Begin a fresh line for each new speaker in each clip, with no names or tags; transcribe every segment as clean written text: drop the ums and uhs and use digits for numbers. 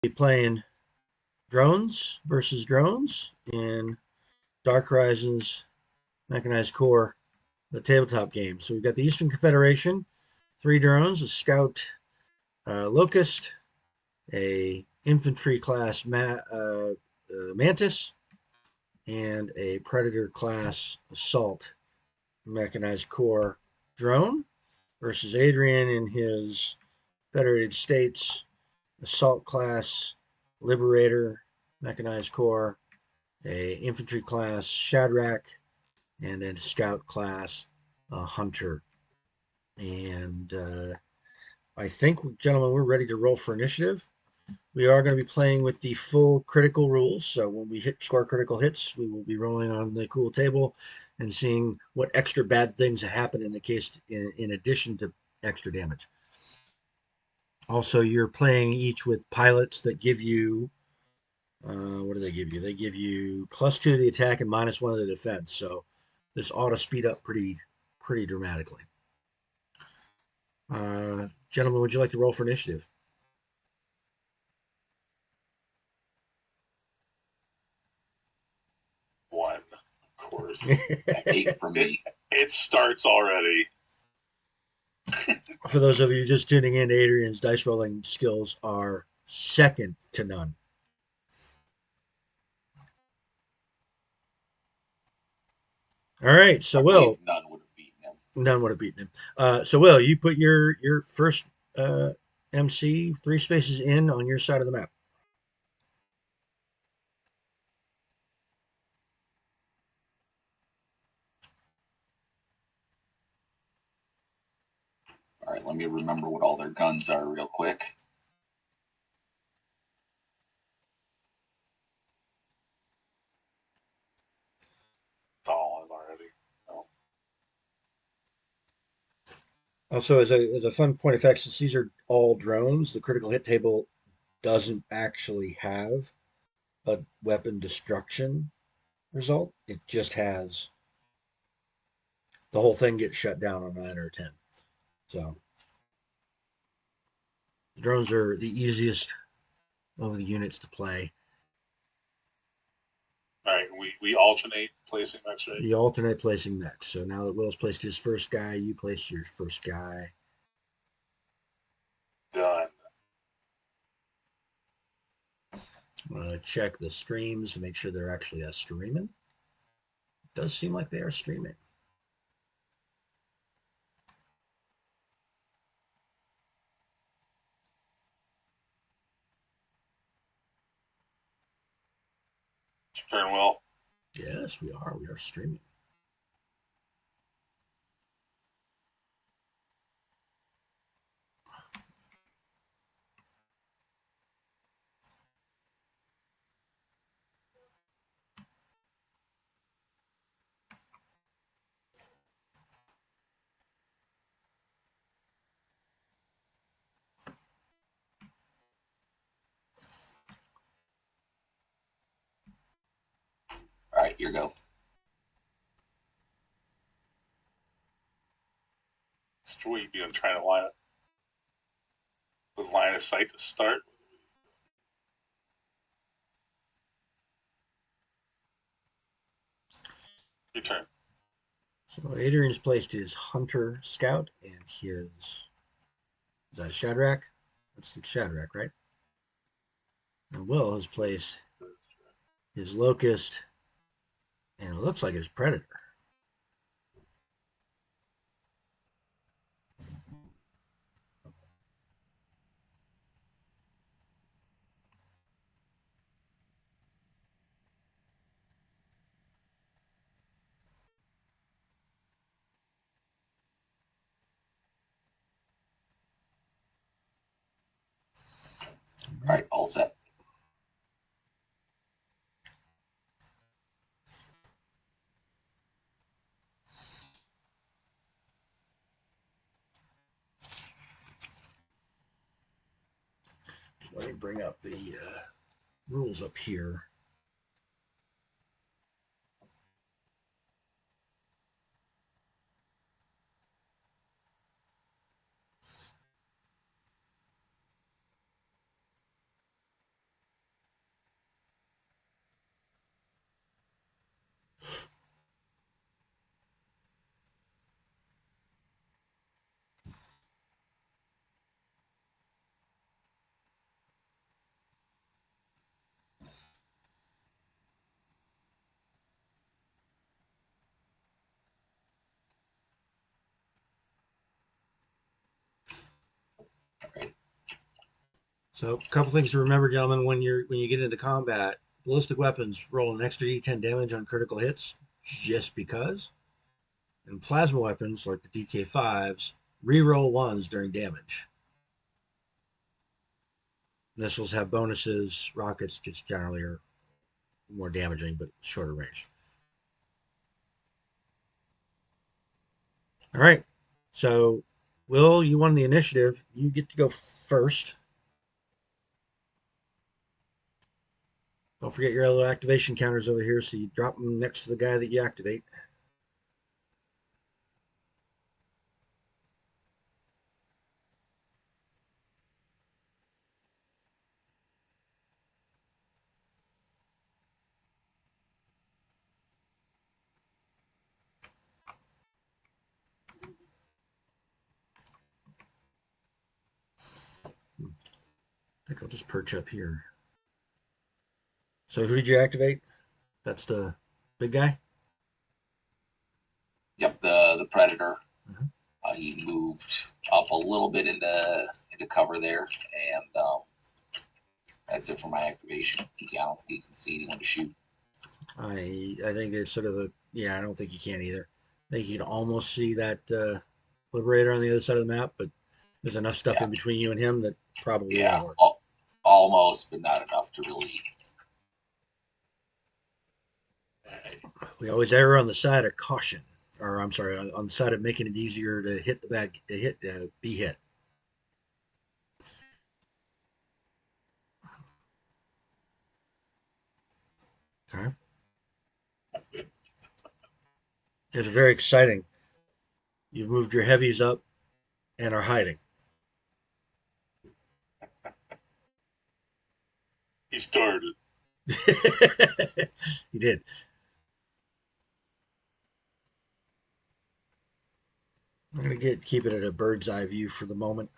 be playing drones versus drones in Dark Horizons Mechanized Core, the tabletop game. So we've got the Eastern Confederation, 3 drones, a scout locust, a infantry class mantis, and a predator class assault mechanized core drone versus Adrian in his Federated States assault class liberator mechanized core, a infantry class Shadrach, and a scout class hunter. And I think, gentlemen, we're ready to roll for initiative. We are going to be playing with the full critical rules. So when we score critical hits, we will be rolling on the cool table and seeing what extra bad things happen in the case, in addition to extra damage. Also, you're playing each with pilots that give you, what do they give you? They give you +2 to the attack and -1 to the defense. So this ought to speed up pretty dramatically. Gentlemen, would you like to roll for initiative?
1, of course.
8 for me.
It starts already.
For those of you just tuning in, Adrian's dice rolling skills are second to none. All right, so Will,
none would have beaten him.
None would have beaten him. So Will, you put your first MC 3 spaces in on your side of the map.
All right, let me remember what all their guns are real quick.
All already. No.
Also, as a fun point of fact, since these are all drones, the critical hit table doesn't actually have a weapon destruction result. It just has the whole thing gets shut down on 9 or 10. So the drones are the easiest of the units to play.
All right, we alternate placing next, right?
You alternate placing next. So now that Will's placed his first guy, you place your first guy.
Done.
I'm going to check the streams to make sure they're actually streaming. It does seem like they are streaming.
Turn, Will.
Yes, we are. We are streaming.
All right, here go.
So what are you doing? Trying to line up with line of sight to start? Your turn.
So Adrian's placed his Hunter Scout and his. Is that Shadrach? That's the Shadrach, right? And Will has placed his Locust and it looks like his Predator.
All right, all set.
Let me bring up the rules up here. So, a couple things to remember, gentlemen, when you get into combat, ballistic weapons roll an extra D10 damage on critical hits, just because. And plasma weapons, like the DK5s, re-roll ones during damage. Missiles have bonuses. Rockets just generally are more damaging, but shorter range. All right. So, Will, you won the initiative. You get to go first. Don't forget your little activation counters over here, so you drop them next to the guy that you activate. I think I'll just perch up here. So who did you activate? That's the big guy?
Yep, the predator.
Uh-huh.
He moved up a little bit into cover there, and that's it for my activation. I don't think he can see anyone to shoot.
I think it's sort of a, yeah, I don't think you can either. I think you can almost see that Liberator on the other side of the map, but there's enough stuff in between you and him that probably won't work.
Almost, but not enough to really.
We always err on the side of caution, or I'm sorry, on the side of making it easier to hit the bag, be hit. Okay. It's very exciting. You've moved your heavies up and are hiding.
He started.
You did. I'm gonna keep it at a bird's eye view for the moment.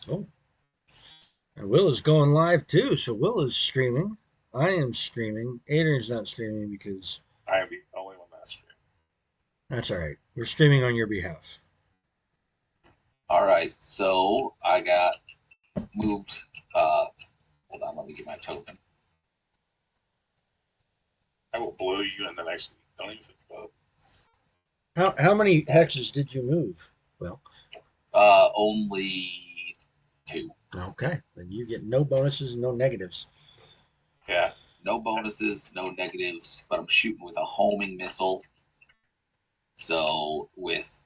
Oh, and Will is going live too. So Will is streaming. I am streaming. Adrian's not streaming because
I am the only one that's streaming.
that's all right. We're streaming on your behalf.
All right, so I got moved. Hold on, let me get my token.
I will blow you in the next week. Don't even think about it.
How many hexes did you move? Well,
Only 2.
okay. Then you get no bonuses and no negatives.
Yeah.
No bonuses, no negatives, but I'm shooting with a homing missile. So if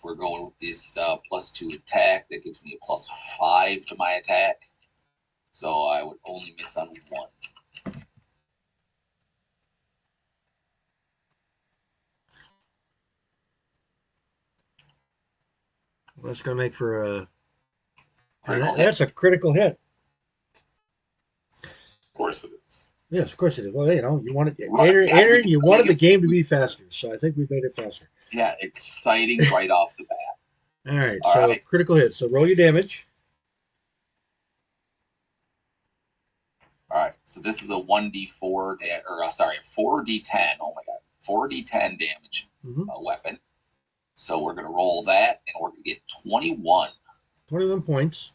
we're going with this +2 attack, that gives me a +5 to my attack. So I would only miss on 1.
Well, that's going to make for a.
Critical hit.
That's a critical hit.
Of course it is.
Yes, of course it is. Well, you wanted
Right.
Adrian, you wanted the game to be faster, so I think we've made it faster.
Yeah, exciting right off the bat.
All right,
All
so
right.
critical hit. So roll your damage.
All right, so this is a 1d4 4d10. Oh my god, 4d10 damage weapon. So we're gonna roll that, and we're gonna get 21.
21 points.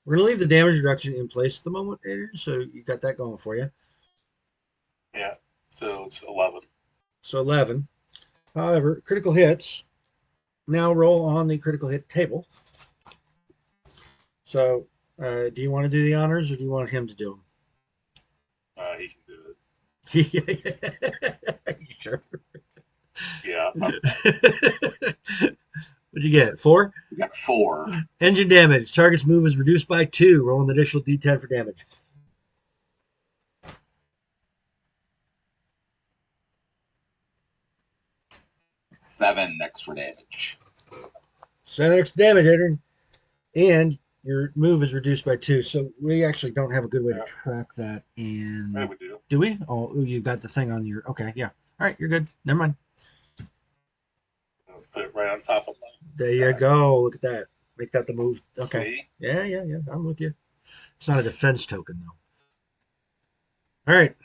We're gonna leave the damage reduction in place at the moment, Adrian. So you got that going for you.
Yeah. So it's 11.
So 11. However, critical hits now roll on the critical hit table. So, do you want to do the honors, or do you want him to do them?
He can do
it. Are you sure?
Yeah.
What'd you get? 4?
We got 4.
Engine damage. Target's move is reduced by 2. Roll an additional D10 for damage.
7 extra damage.
7 extra damage, Adrian. And Your move is reduced by 2, so we actually don't have a good way to
Yeah,
track that.
yeah,
In
we do.
do we? Oh, you got the thing on your. Okay, yeah. All right, you're good. Never mind.
Let's put it right on top of my
There you
guy.
go. Look at that. Make that the move. Okay.
See?
Yeah, yeah, yeah. I'm with you. It's not a defense token though. All right.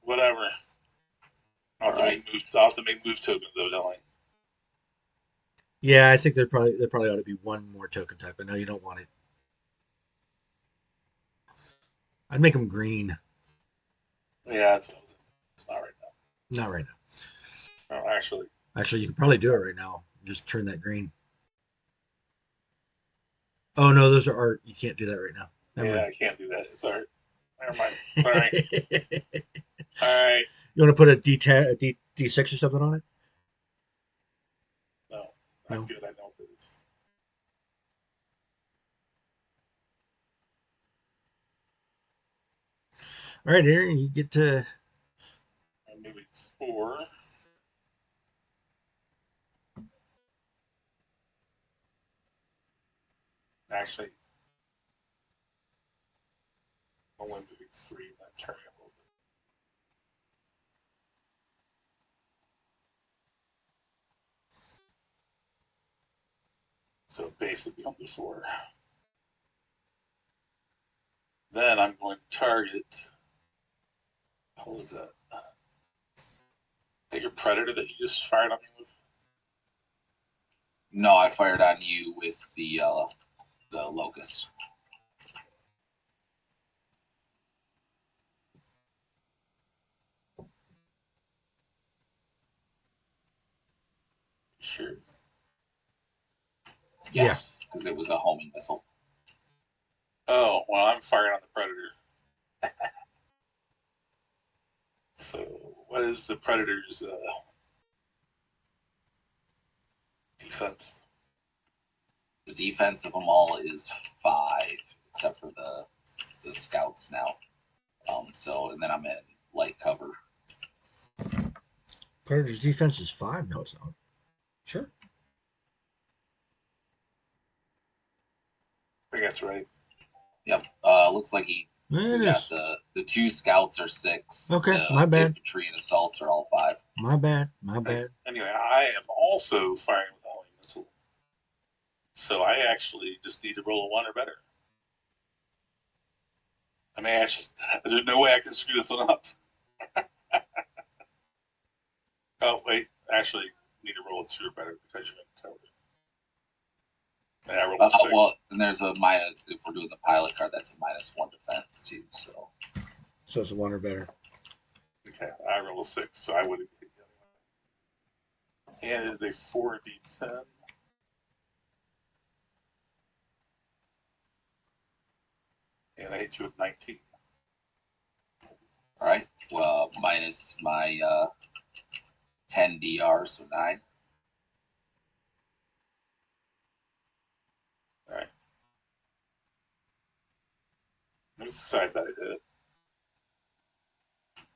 Whatever.
All right.
I'll have to make move tokens though, don't I?
Yeah, I think there probably ought to be one more token type. I know you don't want it. I'd make them green.
Yeah, that's what I was not right
Not right
now. No, actually.
now. Actually, you can probably do it right now. Just turn that green. Oh no, those are art. You can't do that right now. Never
Yeah,
mind.
I can't do that. Sorry. Never mind. Sorry. All right.
You want to put a D10, a D6 or something on it?
No, I'm
No.
good. I know this.
All right, Aaron, you get to.
I'm moving 4. Actually, I'm only moving 3. I'm turning a little bit. So basically under 4. Then I'm going to target. What was that? That your predator that you just fired on me with?
No, I fired on you with the locust.
Sure.
Yes, because it was a homing missile.
Oh, well, I'm firing on the predator. So, what is the predator's defense?
The defense of them all is 5, except for the scouts now. So and then I'm in light cover.
Predator's defense is 5. No, it's not. Sure.
I think that's right.
Yep. Looks like
It
we got
is.
the 2 scouts are 6.
Okay,
The
my bad.
infantry and assaults are all 5.
My bad. My bad.
Anyway, I am also firing with a homing missile. So I actually just need to roll a 1 or better. I mean, actually, there's no way I can screw this one up. Oh, wait. Actually, need to roll a 2 or better because you're in cover. And I rolled a 6.
Well, and there's a minus, if we're doing the pilot card, that's a -1 defense too. So
it's a 1 or better.
Okay, I rolled a 6, so I would have hit the other one. And it is a 4d10. And I hit you with 19.
all right. Well, minus my 10 DR, so 9.
All right. I'm just excited that I did it.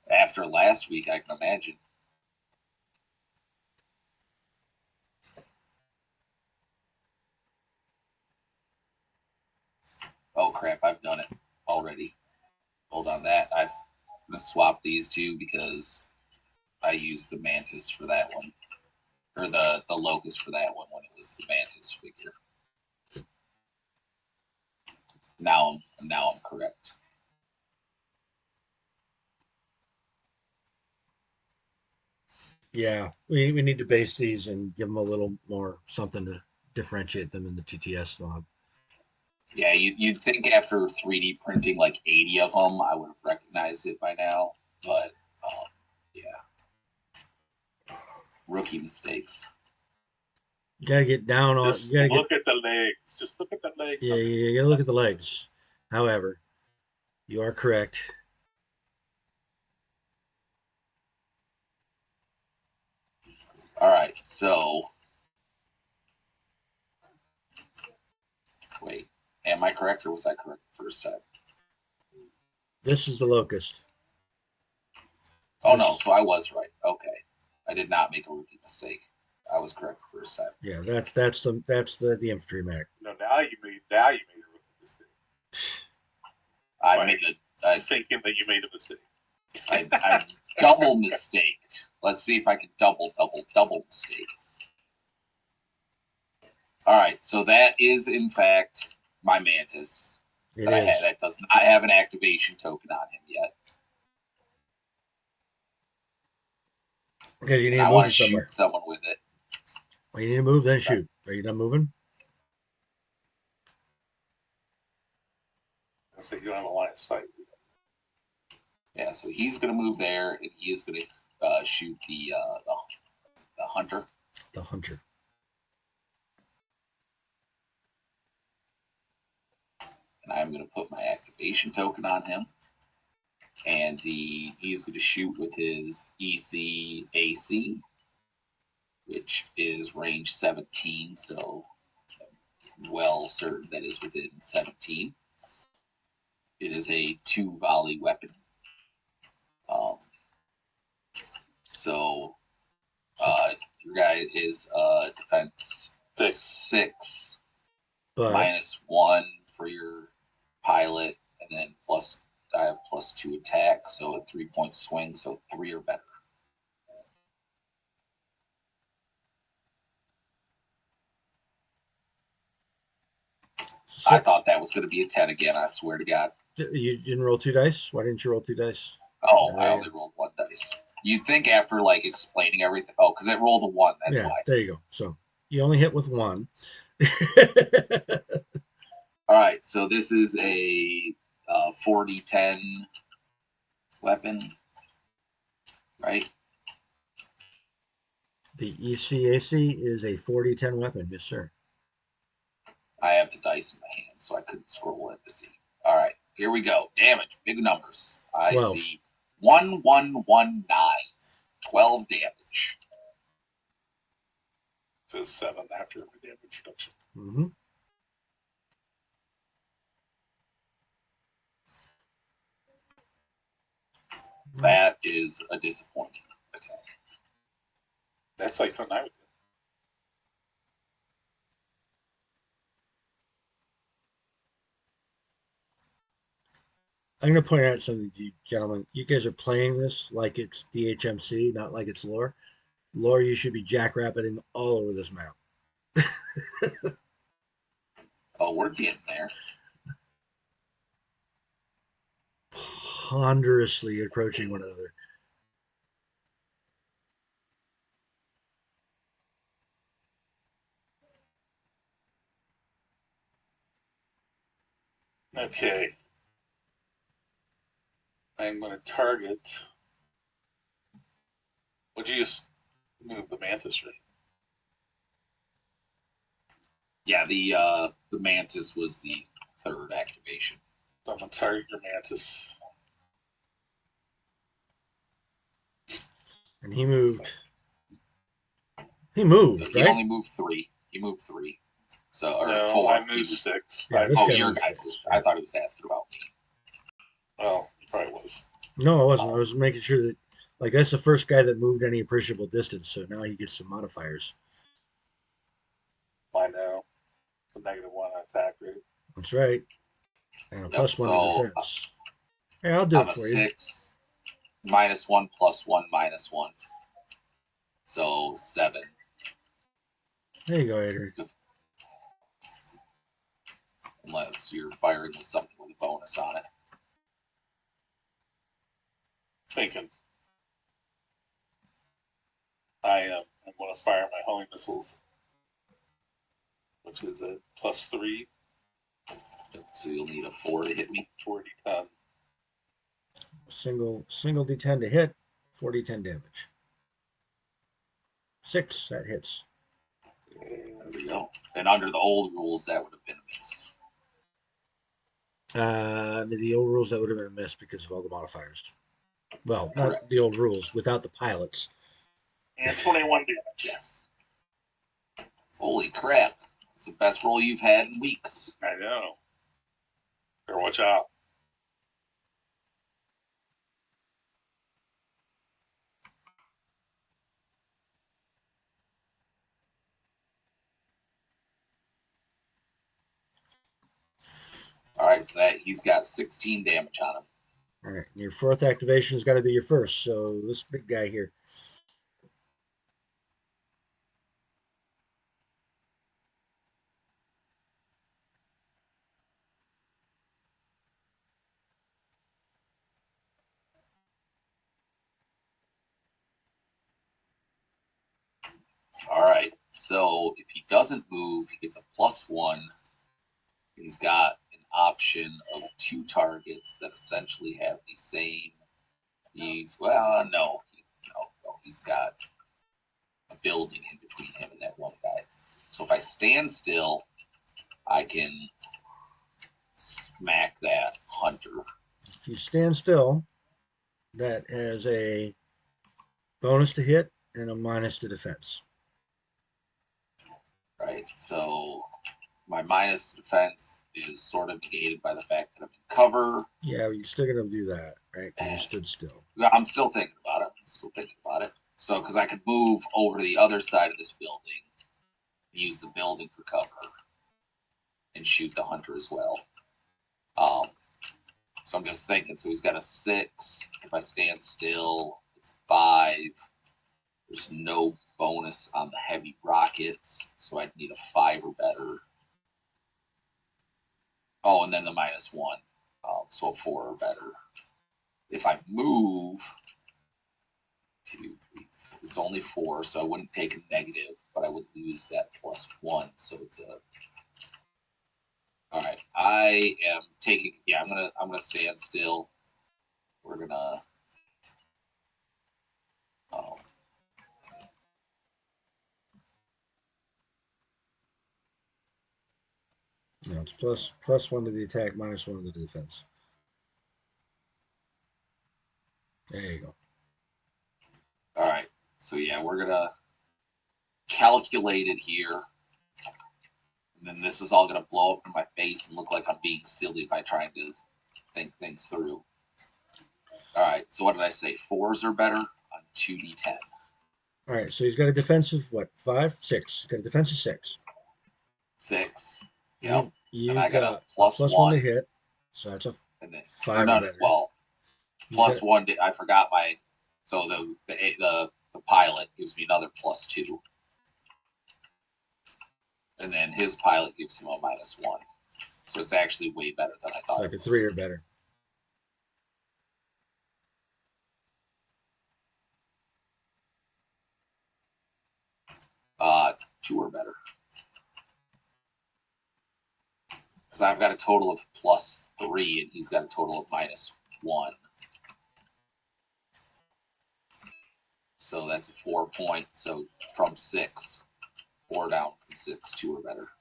After last week, I can imagine. Oh crap! I've done it already. Hold on, I'm gonna swap these two because I used the mantis for that one, or the locust for that one when it was the mantis figure. Now I'm correct.
Yeah, we need to base these and give them a little more something to differentiate them in the TTS mod.
Yeah, you'd think after 3D printing like 80 of them, I would have recognized it by now, but yeah, rookie mistakes.
You gotta get down on.
Just
You gotta get.
look at the legs. Just look at the legs.
Yeah, you gotta look at the legs. However, you are correct.
All right, so wait, am I correct or was I correct the first time?
This is the locust.
Oh no, so I was right. Okay, I did not make a rookie mistake. I was correct the first time.
Yeah, that's the infantry mech.
No, now you made a mistake.
I'm
thinking that you made a mistake.
I double mistaked. Let's see if I can double mistake. All right, so that is in fact my Mantis that does not have an activation token on him yet.
Okay, you need
and
to
I
move
want
to
to
somewhere.
shoot someone with it.
Well, you need to move, then shoot. Are you done moving?
I say you don't have a line of sight.
Yeah, so he's going to move there, and he is going to shoot the hunter.
The hunter.
And I'm going to put my activation token on him. And he's going to shoot with his EC/AC, which is range 17, so I'm well certain that is within 17. It is a 2-volley weapon. So your guy is defense 6
but
-1 for your pilot, and then I have +2 attack, so a 3-point swing, so 3 or better. I thought that was going to be a 10 again. I swear to God.
You didn't roll 2 dice? Why didn't you roll 2 dice?
Oh, I only rolled 1 dice. You'd think after like explaining everything. Oh, because it rolled a 1. That's why.
There you go. So you only hit with 1.
All right. So this is a 4d10 weapon, right?
The EC/AC is a 4d10 weapon. Yes, sir.
I have the dice in my hand, so I couldn't scroll it to see. All right. Here we go. Damage. Big numbers. I
12.
see 1119. 12 damage.
So 7 after the damage reduction.
Mm-hmm.
That is a disappointing attack.
That's like something I would do.
I'm going to point out something to you gentlemen. You guys are playing this like it's DHMC, not like it's lore. Lore, you should be jackrabbiting all over this map.
Oh, we're getting there.
Ponderously approaching one another.
Okay. I'm going to target. Would you just move the Mantis, right?
Yeah, the Mantis was the 3rd activation.
So I'm going to target your Mantis.
And he moved. He moved,
so he
right?
only moved 3. He moved 3. So, or
no,
4.
I moved 6.
Yeah,
your guys. I thought he was asking about me.
Well, he probably was.
No, I wasn't. I was making sure that, like, that's the first guy that moved any appreciable distance, so now he gets some modifiers.
I know. The -1 attack rate.
That's right. And a +1 to defense. Hey, I'll do it for you.
6, -1, +1, -1. So 7.
There you go, Adrian.
Unless you're firing with something with a bonus on it.
Thinking. I'm going to fire my homing missiles, which is a +3.
So you'll need a 4 to hit me.
4d10.
Single D10 to hit, 4d10 damage. 6, that hits.
There we go. And under the old rules, that would have been a miss.
The old rules, that would have been a miss because of all the modifiers. Well, not
Correct.
the old rules, without the pilots.
And 21 damage.
Yes. Holy crap. It's the best roll you've had in weeks.
I know. Better watch out.
right, so that he's got 16 damage on him.
All right, your fourth activation's got to be your first. So this big guy here.
All right, so if he doesn't move, he gets a +1. He's got an option of 2 targets that essentially have the same. No, he's got a building in between him and that one guy. So if I stand still, I can smack that hunter.
If you stand still, that has a bonus to hit and a minus to defense.
Right, so my minus to defense is sort of negated by the fact that I'm in cover.
Yeah, you're still gonna do that, right? Because you stood still.
I'm still thinking about it. So, because I could move over to the other side of this building, use the building for cover, and shoot the hunter as well. So I'm just thinking. So he's got a 6. If I stand still, it's a 5. There's no bonus on the heavy rockets, so I'd need a 5 or better. Oh, and then the -1, so a 4 or better. If I move, 2, 3, 4, it's only 4, so I wouldn't take a negative, but I would lose that +1, so it's a. All right, I am taking. Yeah, I'm gonna stand still. We're gonna.
No, it's +1 to the attack, -1 to the defense. There you go.
All right, so yeah, we're gonna calculate it here, and then this is all gonna blow up in my face and look like I'm being silly by trying to think things through. All right, so what did I say? 4s are better on 2d10.
All right, so he's got a defensive what? 5, 6. He's got a defensive 6.
6. Yep.
You've
and I got a
+1 to hit, so that's a
and then
5 or better.
Well, +1. I forgot my. So the pilot gives me another +2, and then his pilot gives him a -1. So it's actually way better than I thought.
Like a 3 or better.
Uh, 2 or better. Because I've got a total of +3, and he's got a total of -1. So that's a 4 point. So from 6, 4 down from 6, 2 or better.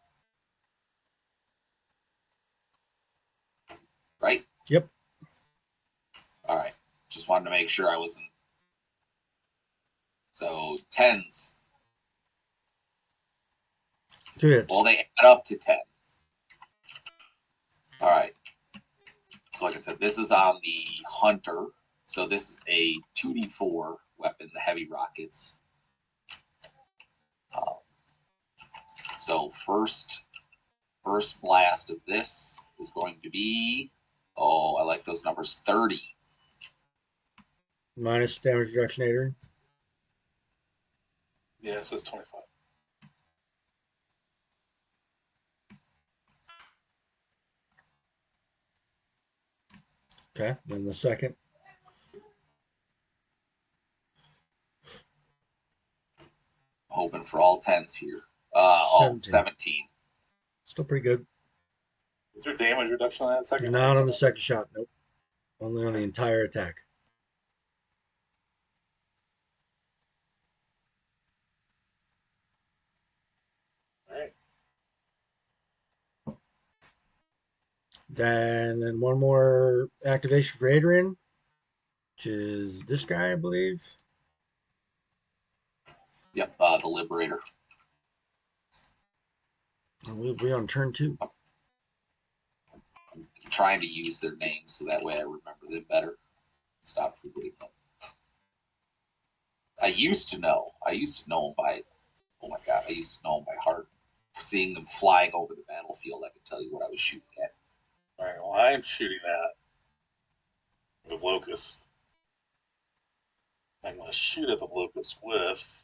Right?
Yep.
All right. Just wanted to make sure I wasn't. So 10s.
2 hits.
Well, they add up to 10. All right. So like I said, this is on the hunter. So this is a 2d4 weapon, the heavy rockets. So first blast of this is going to be, I like those numbers, 30.
Minus damage reduction, Adrian.
Yeah, it says 25.
Okay, then the second.
Hoping for all 10s here. 17.
Still pretty good.
Is there damage reduction on that second?
Not on the second shot, nope. Only on the entire attack.
All right.
Then one more activation for Adrian, which is this guy, I believe.
Yep, the Liberator.
And we'll be on turn 2.
I'm trying to use their names so that way I remember them better. Stop forgetting them. I used to know them by, oh my god, I used to know them by heart. Seeing them flying over the battlefield, I could tell you what I was shooting at.
All right, well, I'm shooting that with locust. I'm going to shoot at the locust with.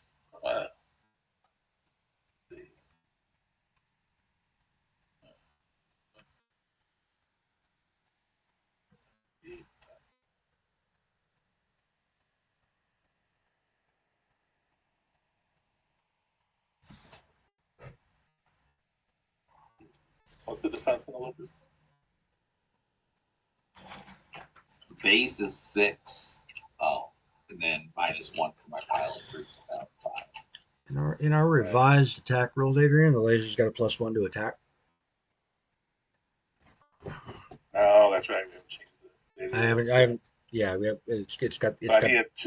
What's the defense on the locust?
Base is 6. Oh, and then -1 for my pilot brings it down to 5.
In our revised attack rules, Adrian, the laser's got a +1 to attack.
Oh, that's right. We haven't changed it.
I haven't. Yeah, we have. It's got.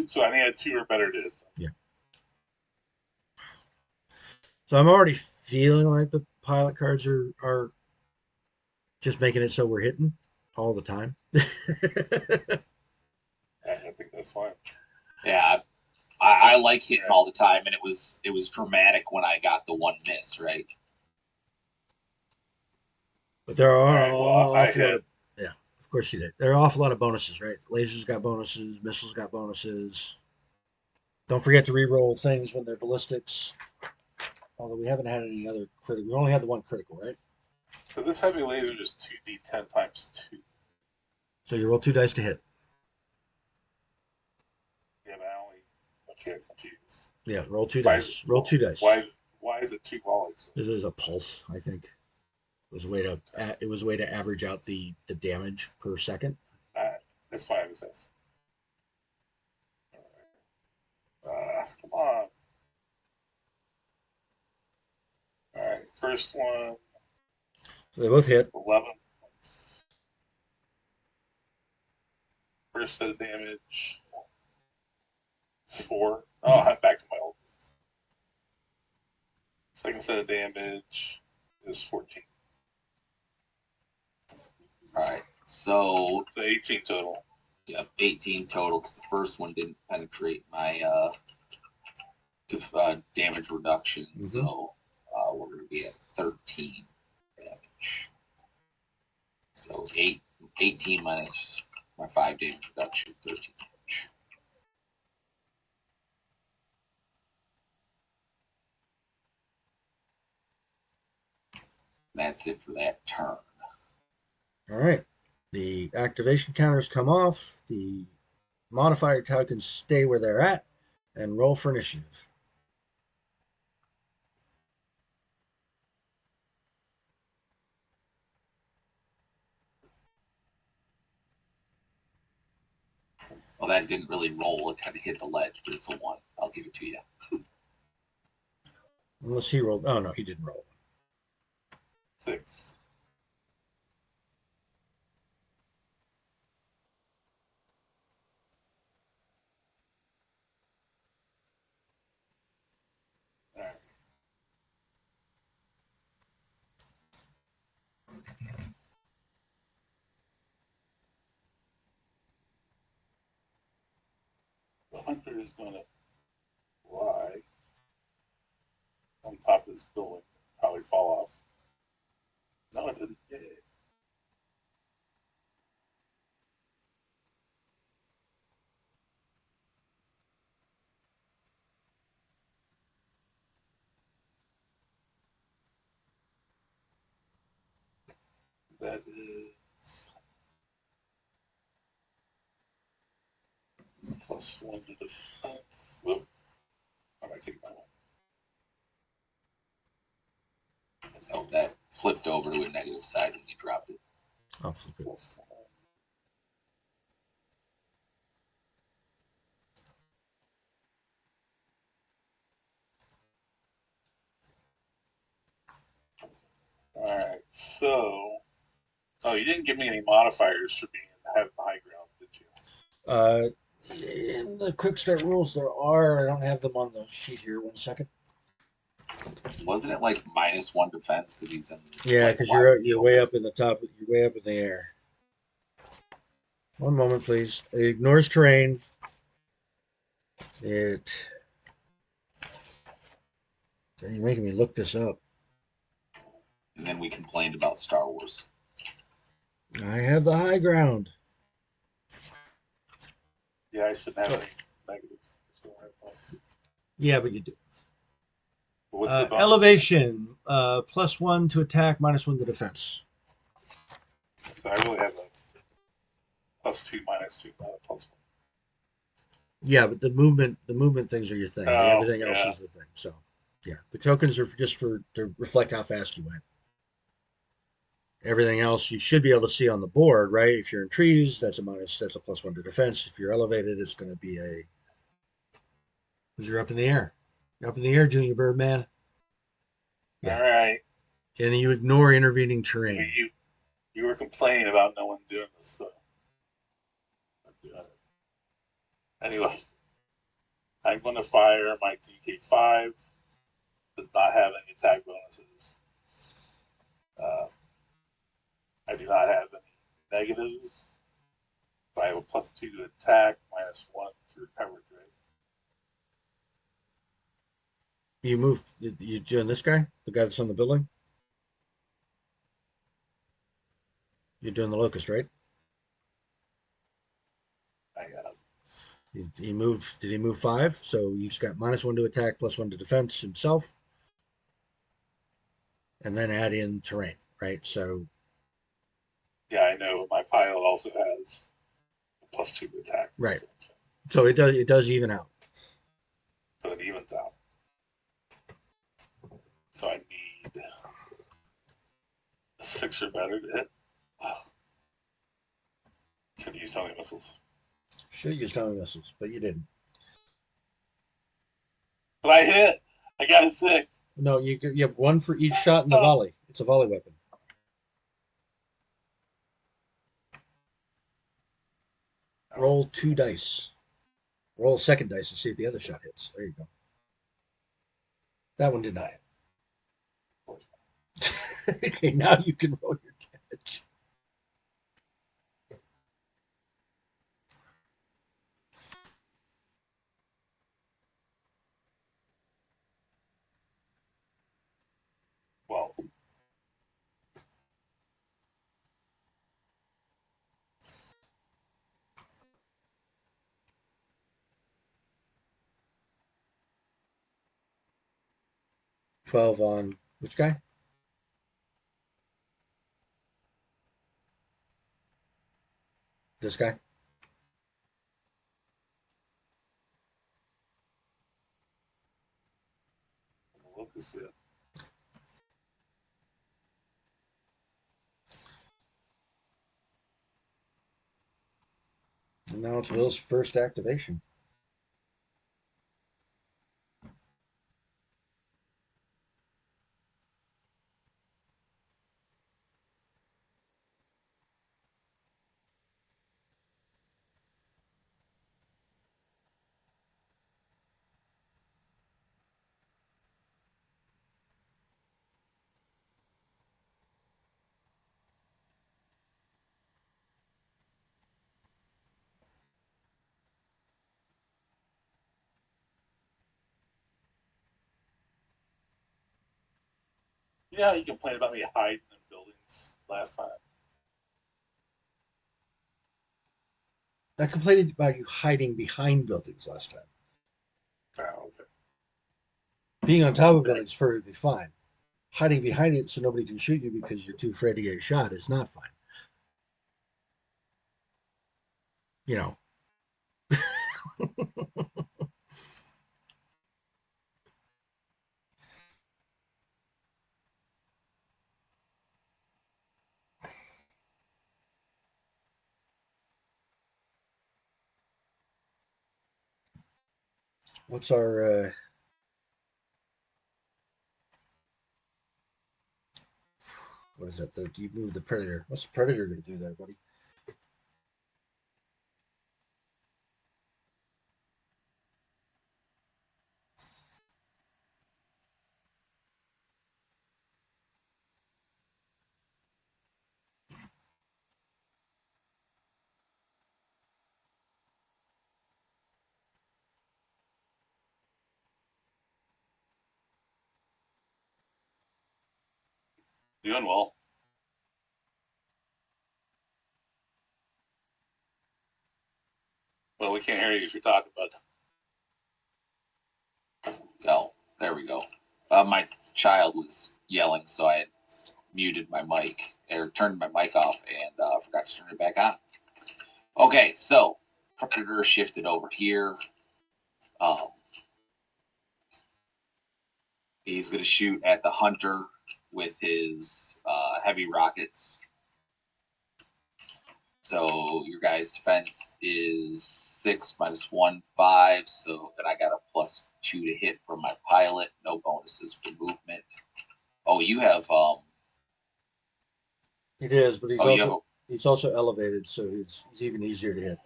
So I need 2 or better to hit.
Yeah. So I'm already feeling like the pilot cards are just making it so we're hitting all the time.
I think that's fine.
Yeah, I like hitting all the time, and it was dramatic when I got the 1 miss, right?
But there are
Right, well,
an awful lot of, yeah, of course you did. There are an awful lot of bonuses, right? Lasers got bonuses, missiles got bonuses. Don't forget to re-roll things when they're ballistics. Although we haven't had any other critical. We only had the 1 critical, right?
So this heavy laser is 2d10 times 2.
So you roll 2 dice to hit.
Yeah, but I only. Okay, I'm confused.
Yeah, roll 2 dice. Roll 2 dice.
Why is it 2 volleys?
This is a pulse, I think. It was a way to average out the damage per second.
That's why I was asking. Come on. All right, first one.
So they both hit.
11 points. First set of damage. It's 4. Oh, I'm back to my old ones. Second set of damage is 14.
All right, so
18 total.
Yep, 18 total because the first one didn't penetrate my damage reduction. Mm-hmm. So we're going to be at 13 damage. So 18 minus my 5 damage reduction, 13 damage. That's it for that turn.
All right. The activation counters come off. The modifier tokens stay where they're at, and roll for initiative.
Well, that didn't really roll. It kind of hit the ledge, but it's a 1. I'll give it to you.
Unless he rolled. Oh, no, he didn't roll.
6. All right. The hunter is going to fly on top of this building, probably fall off. No, it didn't. Yay. That is +1 to defense. Whoop. I might take my 1.
Oh, that flipped over to a negative side when you dropped it.
I'll flip it.
+1. All right, so you didn't give me any modifiers for being having the high ground, did you?
In the quick start rules, there are. I don't have them on the sheet here. 1 second.
Wasn't it like -1 defense because he's in?
Yeah, because you're way up in the top. You're way up in the air. 1 moment, please. It ignores terrain. You're making me look this up.
And then we complained about Star Wars.
I have the high ground.
Yeah, I shouldn't have any negatives. I shouldn't have pluses.
Yeah, but you do.
But what's the bonus?
Elevation, +1 to attack, -1 to defense.
So I really have a +2, -2, not a +1.
Yeah, but the movement things are your thing.
Oh,
Everything else
yeah.
is the thing. So, yeah, the tokens are just to reflect how fast you went. Everything else you should be able to see on the board, right? If you're in trees, that's a +1 to defense. If you're elevated, it's going to be a because you're up in the air. You're up in the air, Junior Birdman. Yeah,
All right.
and you ignore intervening terrain.
You were complaining about no one doing this, so I'm doing it. Anyway, I'm going to fire my DK5. Does not have any attack bonuses. I do not have any negatives. I have a +2 to attack, -1 for coverage rate.
You move. You doing this guy, the guy that's on the building. You're doing the locust, right?
I got
He moved. Did he move 5? So he's got -1 to attack, +1 to defense himself, and then add in terrain, right? So
yeah, I know. My pilot also has a +2 to attack,
right. So it does even out.
so it evens out. So I need a 6 or better to hit. Could use homing missiles.
Should have used homing missiles, but you didn't.
But I hit. I got a 6.
No, you have 1 for each shot in the volley. It's a volley weapon. Roll 2 dice. Roll a second dice to see if the other shot hits. There you go. That one did not hit. Okay, now you can roll your damage.
Well,
12 on which guy? This guy?
locus hit.
And now it's Will's first activation.
Yeah, you complained about me hiding in buildings last time.
I complained about you hiding behind buildings last time.
Oh, okay.
Being on top of buildings is perfectly fine. Hiding behind it so nobody can shoot you because you're too afraid to get shot is not fine. You know. What's our what is that? You move the predator. What's the predator going to do there, buddy?
Doing well. Well, we can't hear you if you're talking, bud.
Oh, there we go. My child was yelling, so I had muted my mic, or turned my mic off, and forgot to turn it back on. Okay, so Predator shifted over here. He's going to shoot at the Hunter with his heavy rockets. So your guy's defense is 6 minus 1, 5. So then I got a +2 to hit from my pilot. No bonuses for movement. Oh, you have
It is, but
oh,
he's also elevated, so he's even easier to hit.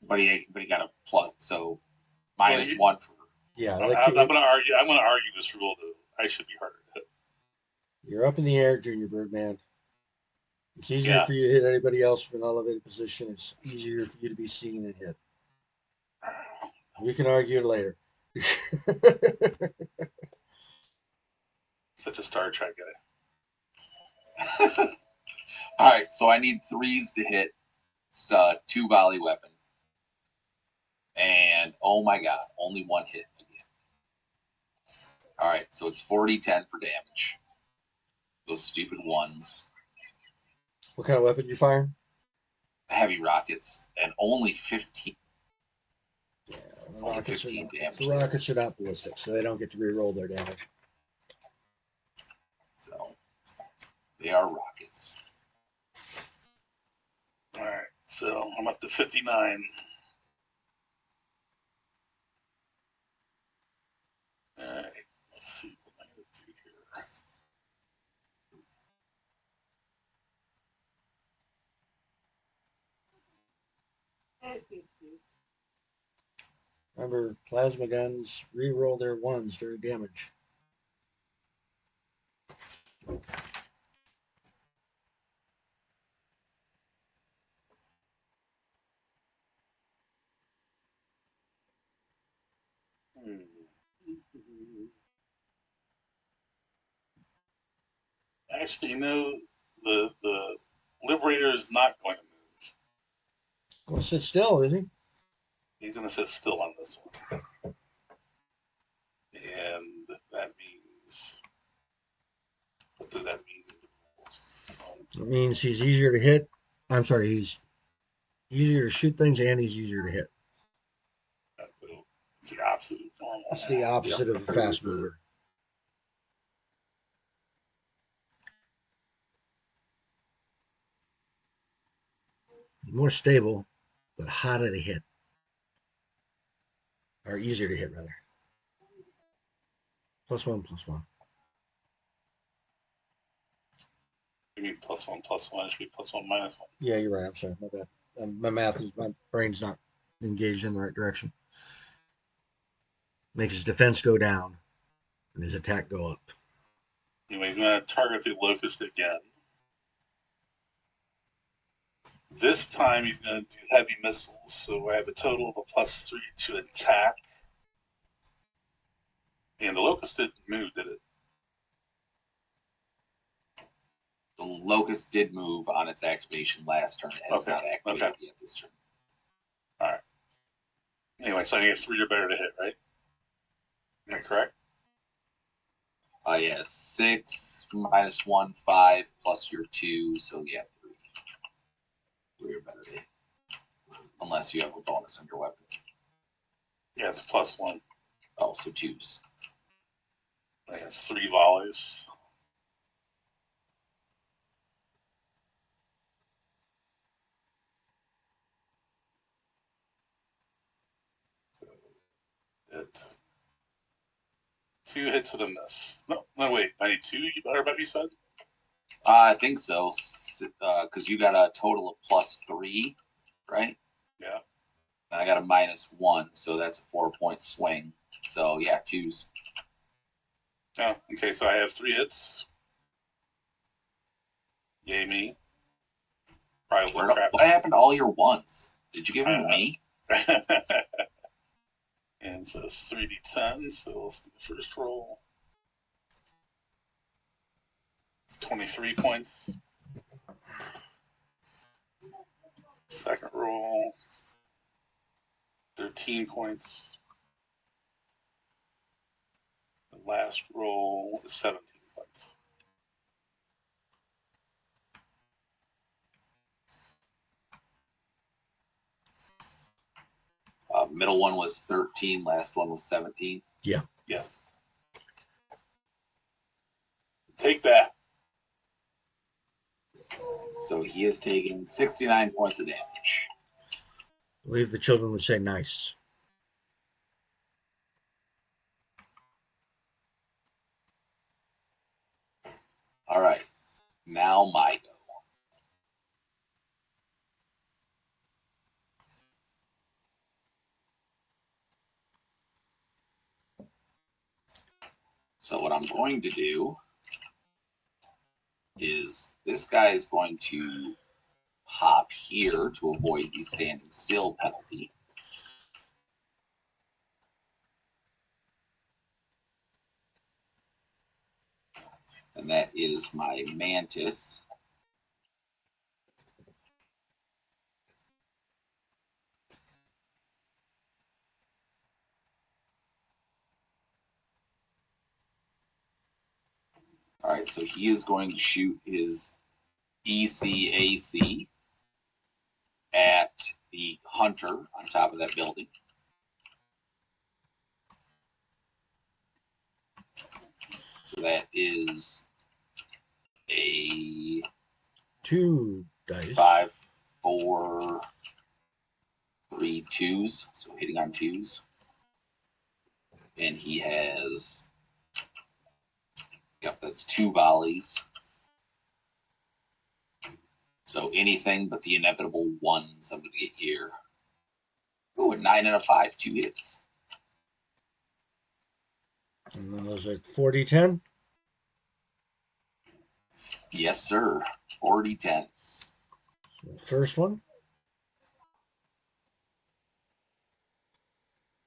but he got a plus, so -1 for.
Yeah,
I'm going to argue. I'm going to argue this rule though. I should be harder to hit.
You're up in the air, Junior Birdman. It's easier for you to hit anybody else from an elevated position. It's easier for you to be seen and hit. We can argue it later.
Such a Star Trek
guy. All right, so I need 3s to hit. It's a 2 volley weapon. And oh my god, only 1 hit again. All right, so it's 40-10 for damage. Those stupid 1s.
What kind of weapon you firing?
Heavy rockets, and only 15.
Yeah,
only 15 damage.
The rockets are not ballistic, so they don't get to re-roll their damage.
So they are rockets.
All right, so I'm up to 59. All right, let's see what I'm going to do here.
Remember, plasma guns re-roll their 1s during damage.
Actually, the Liberator is not going to move.
Well, sit still, is he?
He's going to sit still on this one. And that means, what does that mean?
It means he's easier to hit. I'm sorry, he's easier to shoot things and he's easier to hit.
It's the opposite of normal.
It's the opposite of a fast mover. More stable, but harder to hit. Or easier to hit, rather. +1, +1.
You mean +1, +1? It should be +1, -1.
Yeah, you're right. I'm sorry. My bad. My brain's not engaged in the right direction. Makes his defense go down and his attack go up.
Anyway, he's going to target the Locust again. This time he's going to do heavy missiles, so I have a total of a +3 to attack. And the Locust didn't move, did it?
The Locust did move on its activation last turn. It has not activated yet this turn.
All right. Anyway, so I need a 3 or better to hit, right? Am I correct?
Yeah, 6 minus 1, 5 plus your 2, so yeah, 3. 3 or better to hit. Unless you have a bonus on your weapon.
Yeah, it's +1.
Oh, so 2s.
I guess 3 volleys. So it 2 hits and a miss. No, wait. I need 2. You said?
I think so, because you got a total of +3, right?
Yeah.
And I got a -1, so that's a 4-point swing. So yeah, 2s.
Oh, okay. So I have 3 hits. Yay me. Probably
what happened to all your 1s? Did you give them to me?
And so it's 3d10. So let's do the first roll. 23 points. Second roll. 13 points. The last roll is 17 points.
Middle one was 13, last one was 17.
Yeah.
Yes. Take that.
So he has taken 69 points of damage.
I believe the children would say nice.
All right. Now my go. So what I'm going to do is this guy is going to hop here to avoid the standing still penalty. And that is my mantis. All right, so he is going to shoot his ECAC at the hunter on top of that building. So that is a
2 dice.
5, 4, 3 twos. So hitting on twos. And he has, yep, that's 2 volleys. So anything but the inevitable ones I'm going to get here. Oh, a 9 and a 5, 2 hits.
And then those are 4d10.
Yes, sir. 40-10.
First one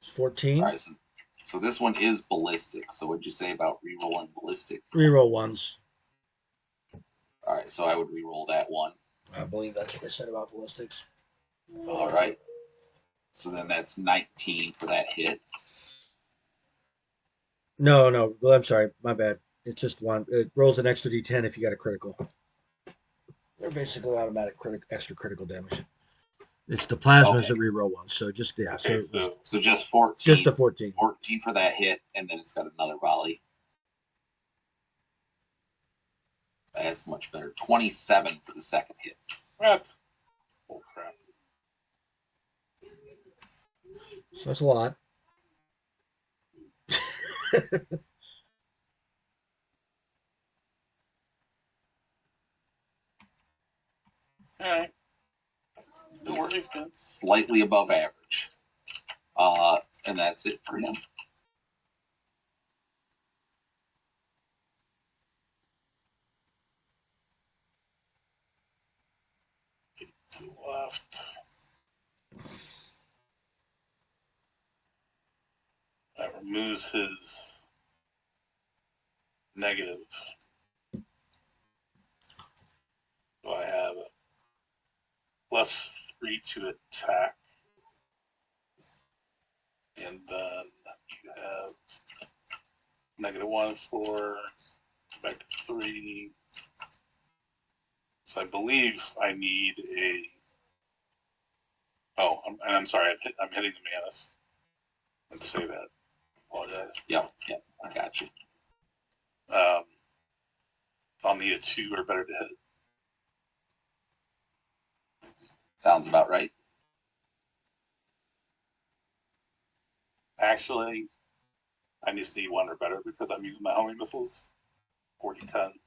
is 14.
All right, so this one is ballistic. So what'd you say about re-rolling ballistic?
Reroll ones.
All right, so I would re-roll that one.
I believe that's what I said about ballistics.
All right. So then that's 19 for that hit.
No, I'm sorry, my bad. It's just one. It rolls an extra d10 if you got a critical. They're basically automatic extra critical damage. It's the plasmas that reroll ones. So just yeah.
Okay,
So just 14.
Just a 14.
14 for that hit, and then it's got another volley. That's much better. 27 for the second hit.
What? Oh crap.
So that's a lot.
All right. No worries, man.
Slightly above average. And that's it for him.
To the left. That removes his negative. So I have +3 to attack. And then you have -1 for -3. So I believe I need a. Oh, I'm sorry. I'm hitting the Manus. Let's say that. Apologize.
Yep, I got you.
I'll need a 2 or better to hit.
Sounds about right.
Actually, I just need 1 or better because I'm using my homing missiles. 40-10.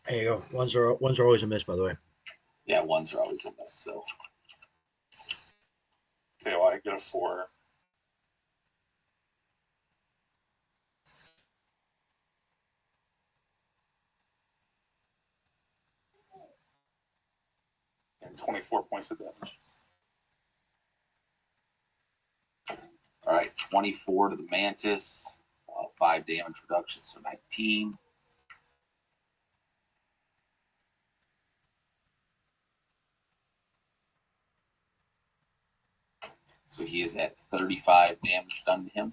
There you go. Ones are always a miss, by the way.
Yeah, ones are always a miss. So
Okay, well I get a 4. And 24 points of damage.
all right, 24 to the mantis. 5 damage reduction, so 19. So he is at 35 damage done to him.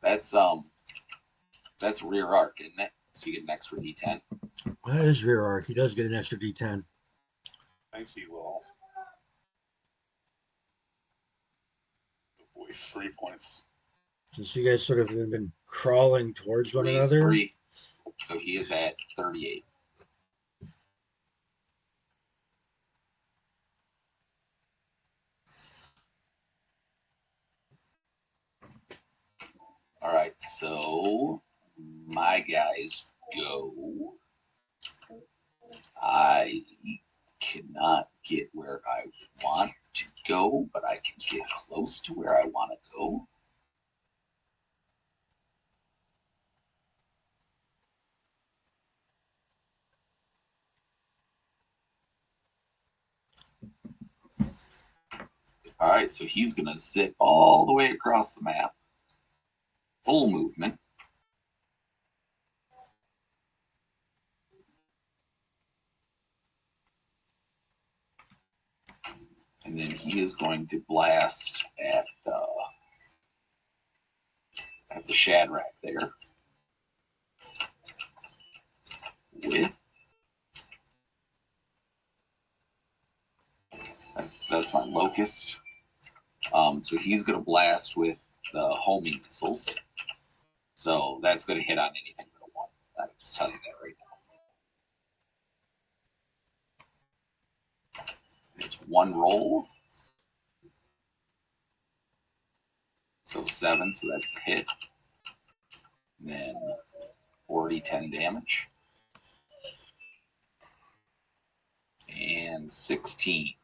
That's rear arc, isn't it? So you get an extra D10.
That is rear arc. He does get an extra D10.
I think he will. Oh boy, 3 points.
Since you guys sort of have been crawling towards one
Three is
another.
3. So he is at 38. All right, so my guys go. I cannot get where I want to go, but I can get close to where I want to go. All right, so he's going to zip all the way across the map. Full movement. And then he is going to blast at the Shadrach there. That's my locust. So he's going to blast with the homing missiles. So that's going to hit on anything but a 1. I can just tell you that right now. It's 1 roll. So 7, so that's the hit. And then 40, 10 damage. And 16.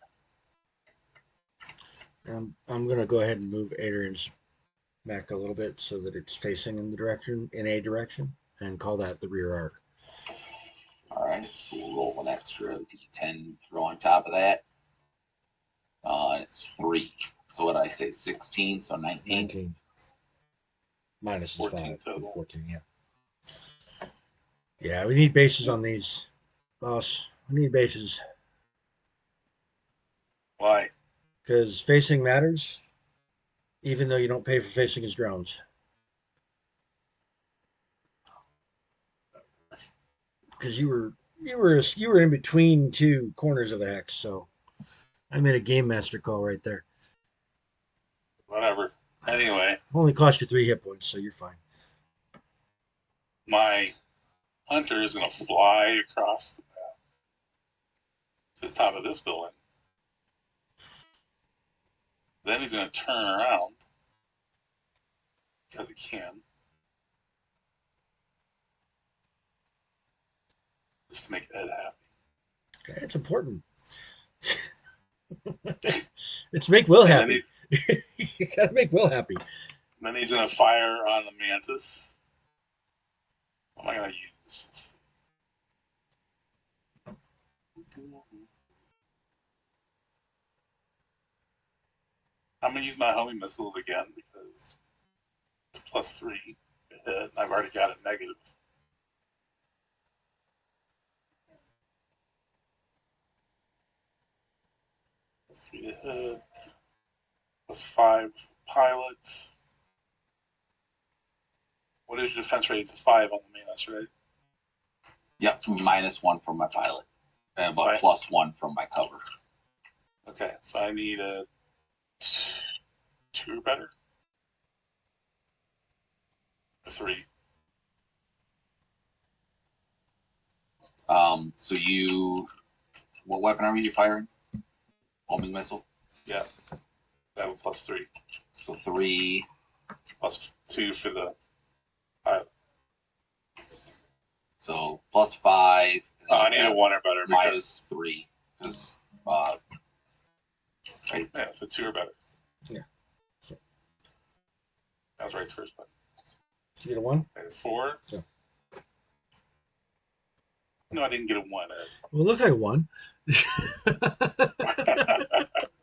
I'm going to go ahead and move Adrian's back a little bit so that it's facing in a direction, and call that the rear arc.
All right, so we'll roll an extra D10 throw on top of that. It's 3. So what I say, 16, so 19.
19. Minus is
14
5.
total.
14, yeah. Yeah, we need bases on these, boss. We need bases.
Why?
Because facing matters, even though you don't pay for facing his drones. Because you were in between 2 corners of the hex, so I made a game master call right there.
Whatever. Anyway,
Only cost you 3 hit points, so you're fine.
my hunter is going to fly across the map to the top of this building. Then he's going to turn around because he can. Just to make Ed happy.
Okay, it's important. It's make Will happy. You gotta make Will happy.
Then he's going to fire on the mantis. What am I going to use? I'm going to use my homing missiles again because it's +3 to hit, and I've already got a negative. +3 to hit, +5 pilot. What is your defense rating? It's 5 on the mantis, right?
Yep, -1 from my pilot. And about
Right.
+1 from my cover.
Okay, so I need a 2 or better. A 3.
So what weapon are you firing? Homing missile?
Yeah, that was +3.
So 3.
+2 for the pilot.
So +5.
I need a 1 or better.
-3. Because, right?
Yeah, it's a 2 or better.
Yeah.
That was right first, but
You get a 1?
I had 4.
Yeah.
No, I didn't get a 1.
Well, look, I won.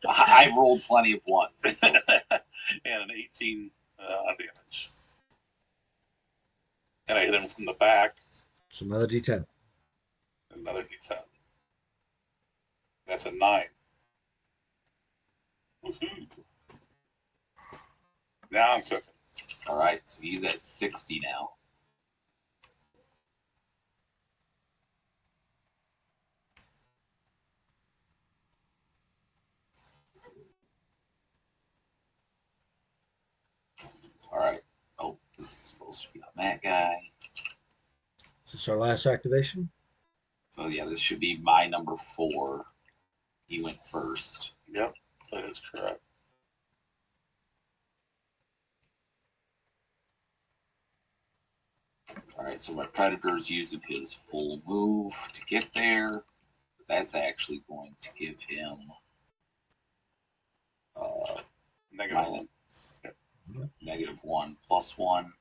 I rolled plenty of 1s. So.
And an 18 damage. And I hit him from the back
It's another D10.
Another D10. That's a 9. Woohoo! Now I'm cooking.
All right, so he's at 60 now. All right. Oh, this is supposed to be on that guy.
Is this our last activation?
So yeah, this should be my number 4. He went first.
Yep, that is correct.
All right, so my Predator's using his full move to get there. That's actually going to give him
-1.
-1 +1.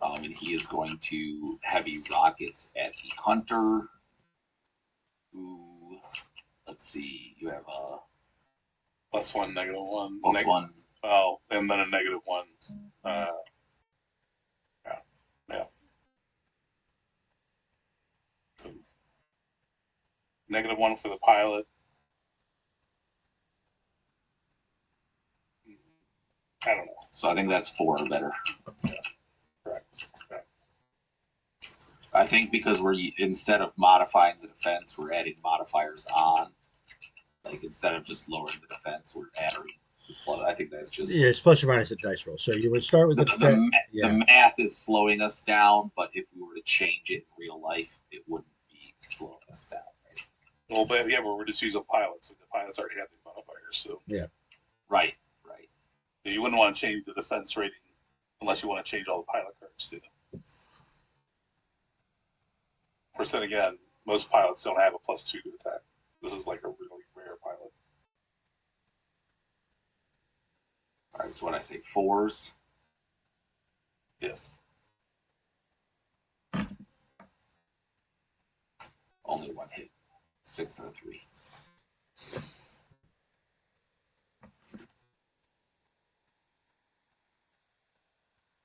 And he is going to heavy rockets at the Hunter. Who, let's see, you have a
+1, -1.
+1.
Oh, and then a -1. Yeah. So, -1 for the pilot. I don't know.
So I think that's 4 or better.
Yeah, correct.
I think because we're, instead of modifying the defense, we're adding modifiers on. Like instead of just lowering the defense, we're adding. I think that's just,
Yeah, it's plus or minus a dice roll. So you would start with the defense.
the math is slowing us down, but if we were to change it in real life, it wouldn't be slowing us down, right?
Well, but yeah, but we're just using pilots, and the pilots already have the modifiers, so
Yeah.
Right.
you wouldn't want to change the defense rating unless you want to change all the pilot cards too. Of course, then again, most pilots don't have a +2 to attack. This is like a really rare pilot.
All right, so what I say, 4s.
Yes.
Only 1 hit. 6 and a 3.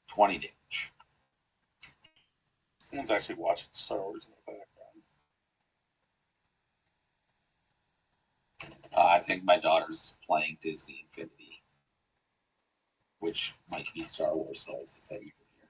$20 damage.
Someone's actually watching Star Wars in the background.
I think my daughter's playing Disney Infinity, which might be Star Wars noises that you can hear.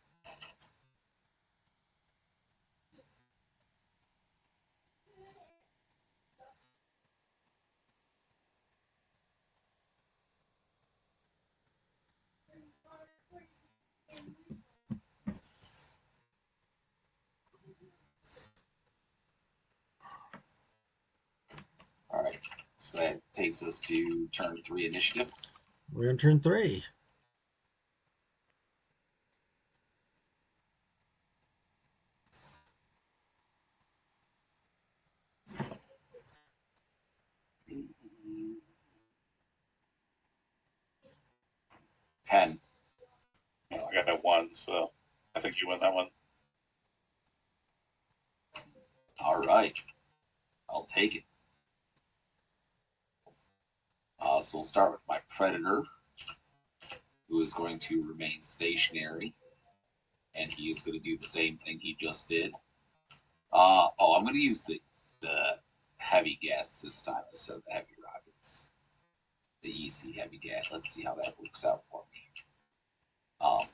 All right, so that takes us to turn 3 initiative.
We're on turn 3.
Mm-hmm.
10.
Well, I got that 1, so I think you win that one.
All right, I'll take it. So we'll start with my Predator, who is going to remain stationary, and he is going to do the same thing he just did. I'm going to use the heavy gas this time instead of the heavy rockets. The EC heavy gas. Let's see how that works out for me.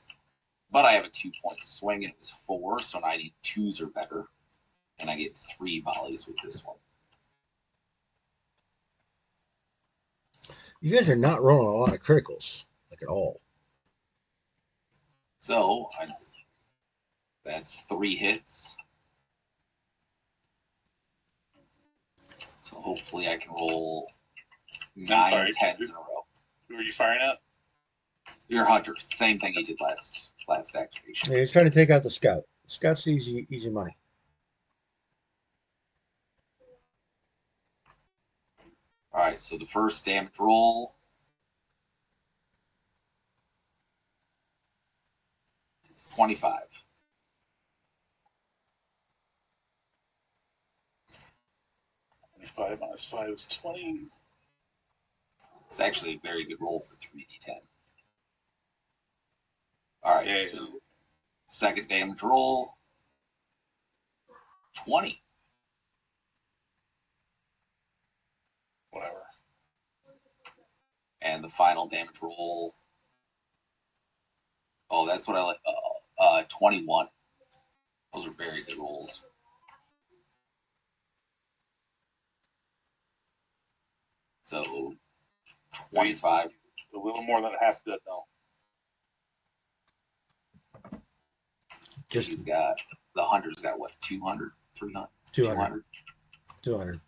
But I have a 2-point swing, and it was 4, so now I need 2s or better, and I get 3 volleys with this one.
You guys are not rolling a lot of criticals, like at all.
So that's 3 hits. So hopefully I can roll 9 10s in a row.
Who are you firing at?
Your Hunter, same thing he did last activation.
Yeah, he's trying to take out the scout. Scout's easy money.
All right, so the first damage roll. 25.
25 minus 5 is 20.
It's actually a very good roll for 3d10. All right,
Yay.
so second damage roll. 20.
Whatever.
And the final damage roll. Oh, that's what I like. 21. Those are very good rolls. So 25.
A little more than half dead now.
He's got, the hunter's got what, 200, 300?
200. 200.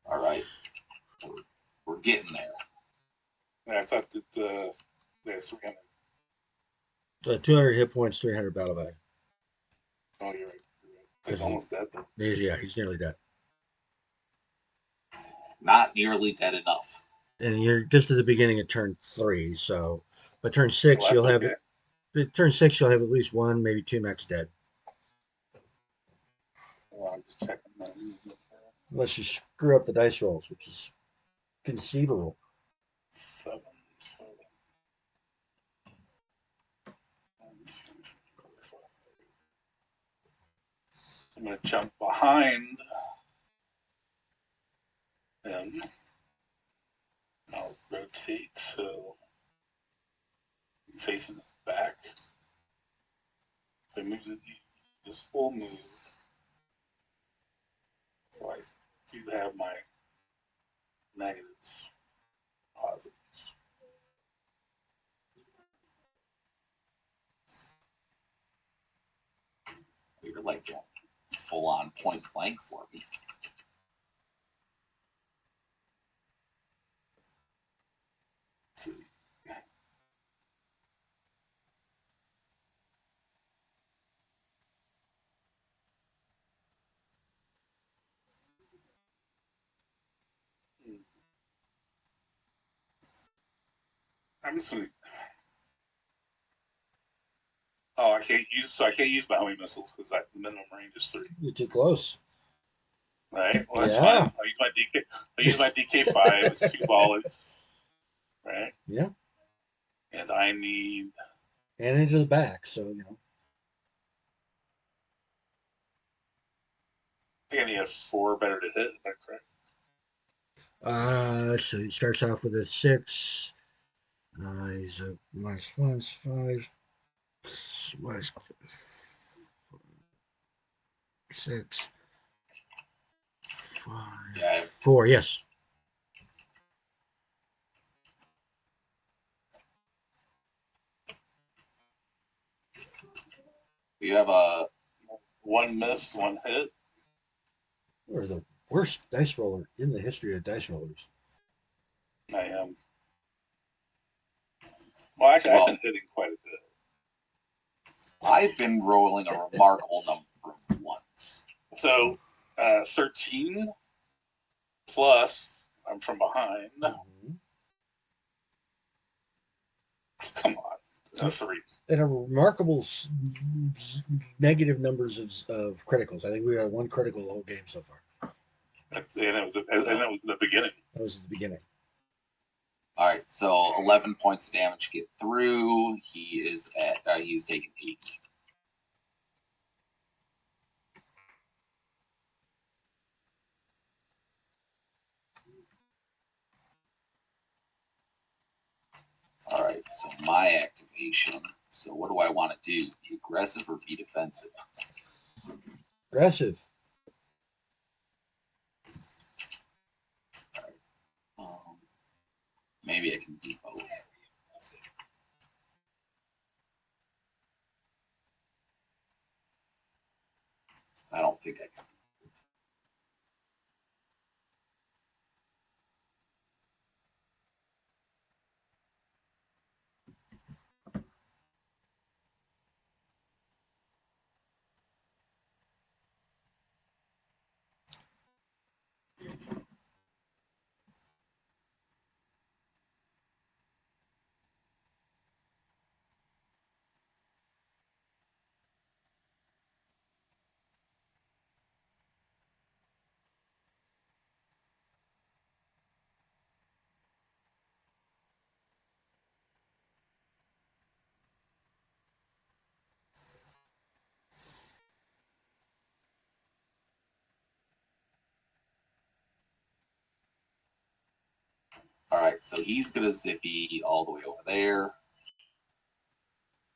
All right. We're getting there.
Yeah, I thought that they had 300.
200 hit points, 300 battle value.
Oh, you're right. He's almost dead.
Yeah, he's nearly dead.
Not nearly dead enough.
And you're just at the beginning of turn 3, so by turn 6
Well,
you'll have
okay.
turn 6 you'll have at least 1, maybe 2 mechs dead.
Well, I'm just checking my movement.
Unless you screw up the dice rolls, which is conceivable.
7. I'm going to jump behind him. I'll rotate so he's facing his back. So he moves it, just full move. So I do have my negatives, positives.
You're like full on point blank for me.
Let's see. I'm just gonna. Oh, I can't use my homing missiles because the minimum range is 3.
You're too close.
Right. Well, that's
Yeah.
fine. I'll use my DK5. It's 2 volleys. Right.
Yeah.
And I need.
And into the back, so you know.
I think I need a 4 better to hit. Is that correct?
So he starts off with a 6. He's a -5. Minus 6. 5.
Yeah.
4. Yes.
You have a
1 miss, 1 hit.
We're the worst dice roller in the history of dice rollers.
I am. Well, actually, I've been hitting quite a bit.
I've been rolling a remarkable number of ones.
So, 13 plus, I'm from behind.
Mm-hmm.
Come on, 3.
And a remarkable negative numbers of criticals. I think we got 1 critical the whole game so far.
And it was the beginning.
That was at the beginning.
All right, so 11 points of damage to get through. He is at he's taking 8. All right, so my activation. So what do I want to do? Be aggressive or be defensive?
Aggressive.
Maybe I can do both. I don't think I can. All right, so he's going to zippy all the way over there.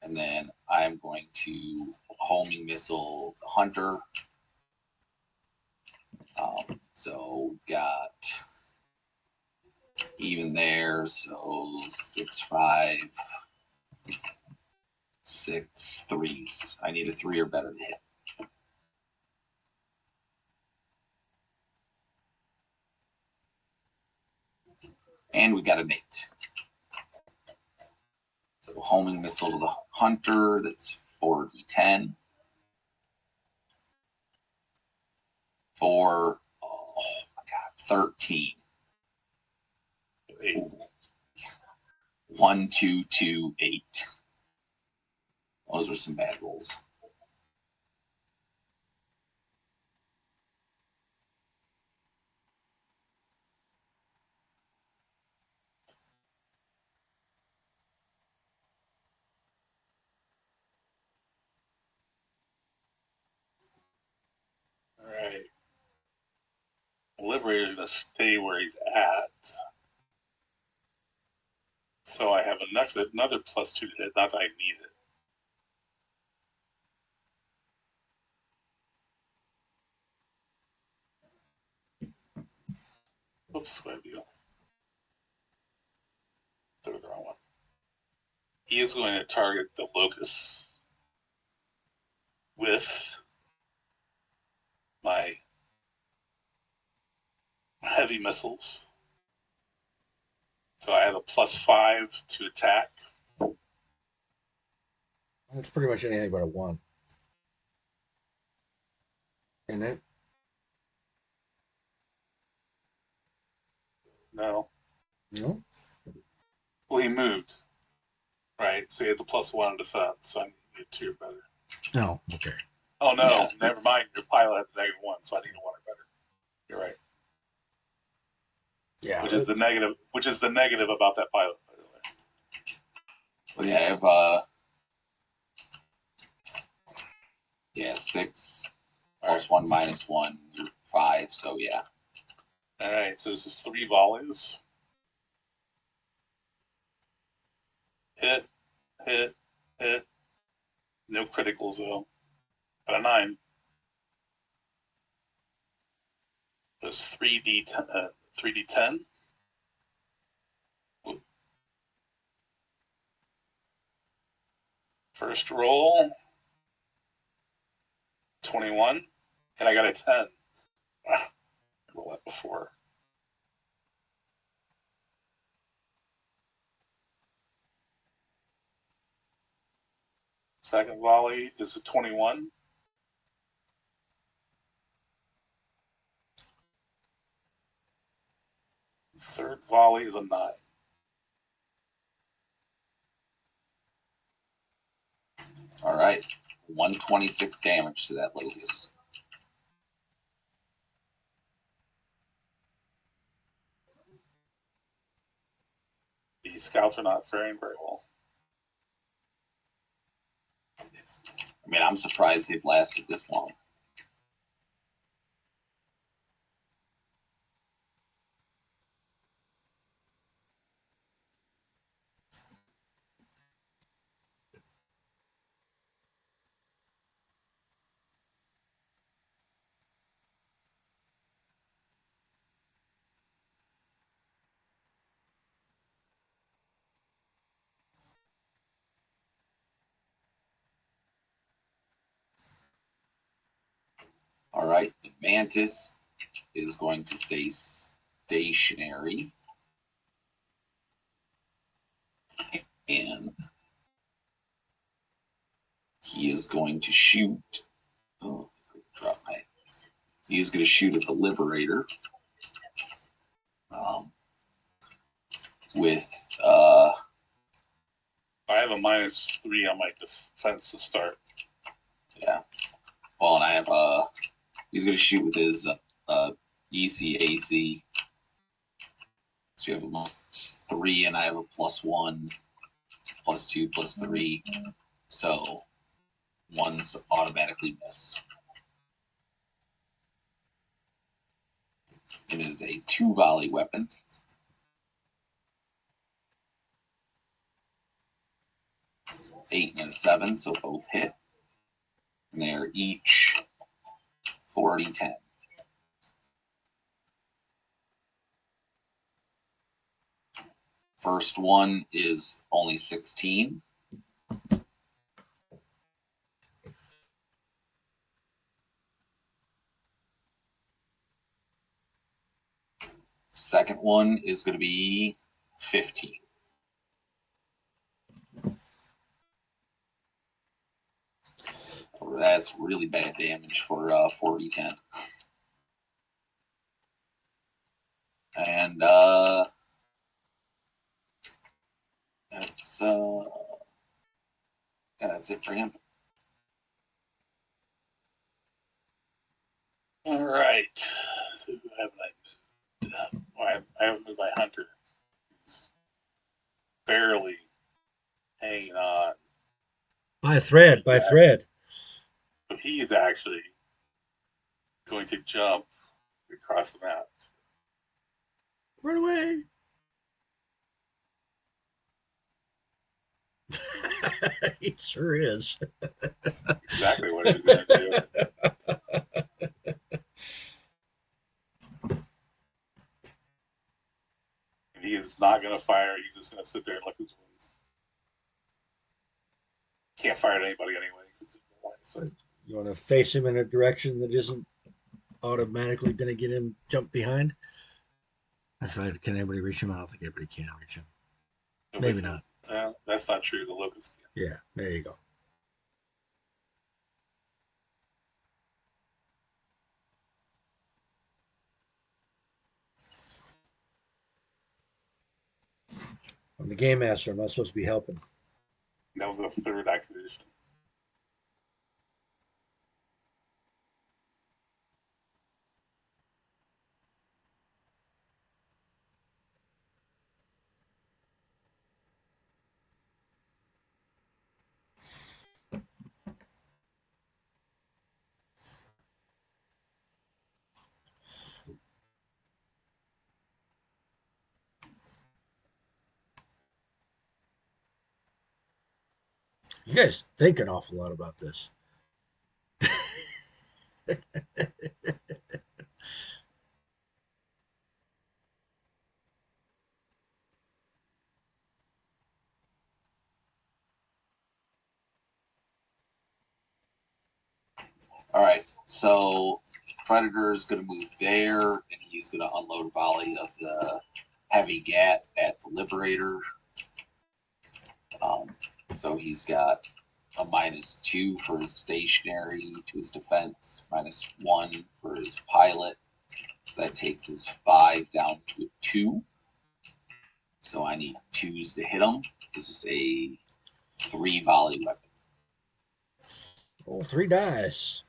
And then I'm going to homing missile the hunter. So got even there, so 6, 5, 6 threes. I need a 3 or better to hit. And we got a mate. So homing missile to the hunter, that's 4d10. For, oh my god, 13.
8.
1, 2, 2, 8. Those were some bad rolls.
All right. Liberator's going to stay where he's at. So I have another +2 to hit. Not that I need it. Oops, what did I do? Threw the wrong one. He is going to target the locust with my heavy missiles. So I have a +5 to attack.
It's pretty much anything but a 1. Isn't it?
No.
No?
Well, he moved. Right, so he has a +1 defense, so I need a 2 or better.
No. Okay.
Oh, no,
Yeah,
never mind. Your pilot has a -1, so I need a 1 or better. You're right.
Yeah.
Which is the negative about that pilot, by the way.
Well, yeah, I have 6 plus 1 minus 1, 5, so yeah.
All right, so this is 3 volleys. Hit, hit, hit. No criticals, though. But a 9. There's 3d10. First roll, 21, and I got a 10. Wow, roll that before. Second volley is a 21. Third volley is a 9.
All right, 126 damage to that locust.
The scouts are not faring very well.
I mean, I'm surprised they've lasted this long. All right, the mantis is going to stay stationary. And he is going to shoot. Oh, drop my. He is going to shoot at the Liberator. With
I have a -3 on my defense to start.
Yeah. Well, and I have he's going to shoot with his ECAC. So you have a +3, and I have a +1, +2, +3. So one's automatically missed. It is a 2 volley weapon. 8 and a 7, so both hit. And they're each 4d10. First one is only 16. Second one is going to be 15. That's really bad damage for 4d10. And that's it for him.
All right. So who haven't I moved? I haven't moved my hunter. He's barely hanging on.
By a thread, by thread.
So he's actually going to jump across the map.
Run away. He sure is.
Exactly what he's going to do. And he is not going to fire. He's just going to sit there and look his ways. Can't fire at anybody anyway. So.
You want to face him in a direction that isn't automatically going to get him jump behind? Can anybody reach him? I don't think anybody can reach him. Maybe not.
That's not true. The locust can.
Yeah, there you go. I'm the game master. I'm not supposed to be helping.
That was the third activation.
You guys think an awful lot about this.
All right, so Predator is going to move there, and he's going to unload a volley of the heavy gat at the Liberator. So he's got a -2 for his stationary to his defense, -1 for his pilot. So that takes his 5 down to a 2. So I need 2s to hit him. This is a 3 volley weapon.
Roll 3 dice.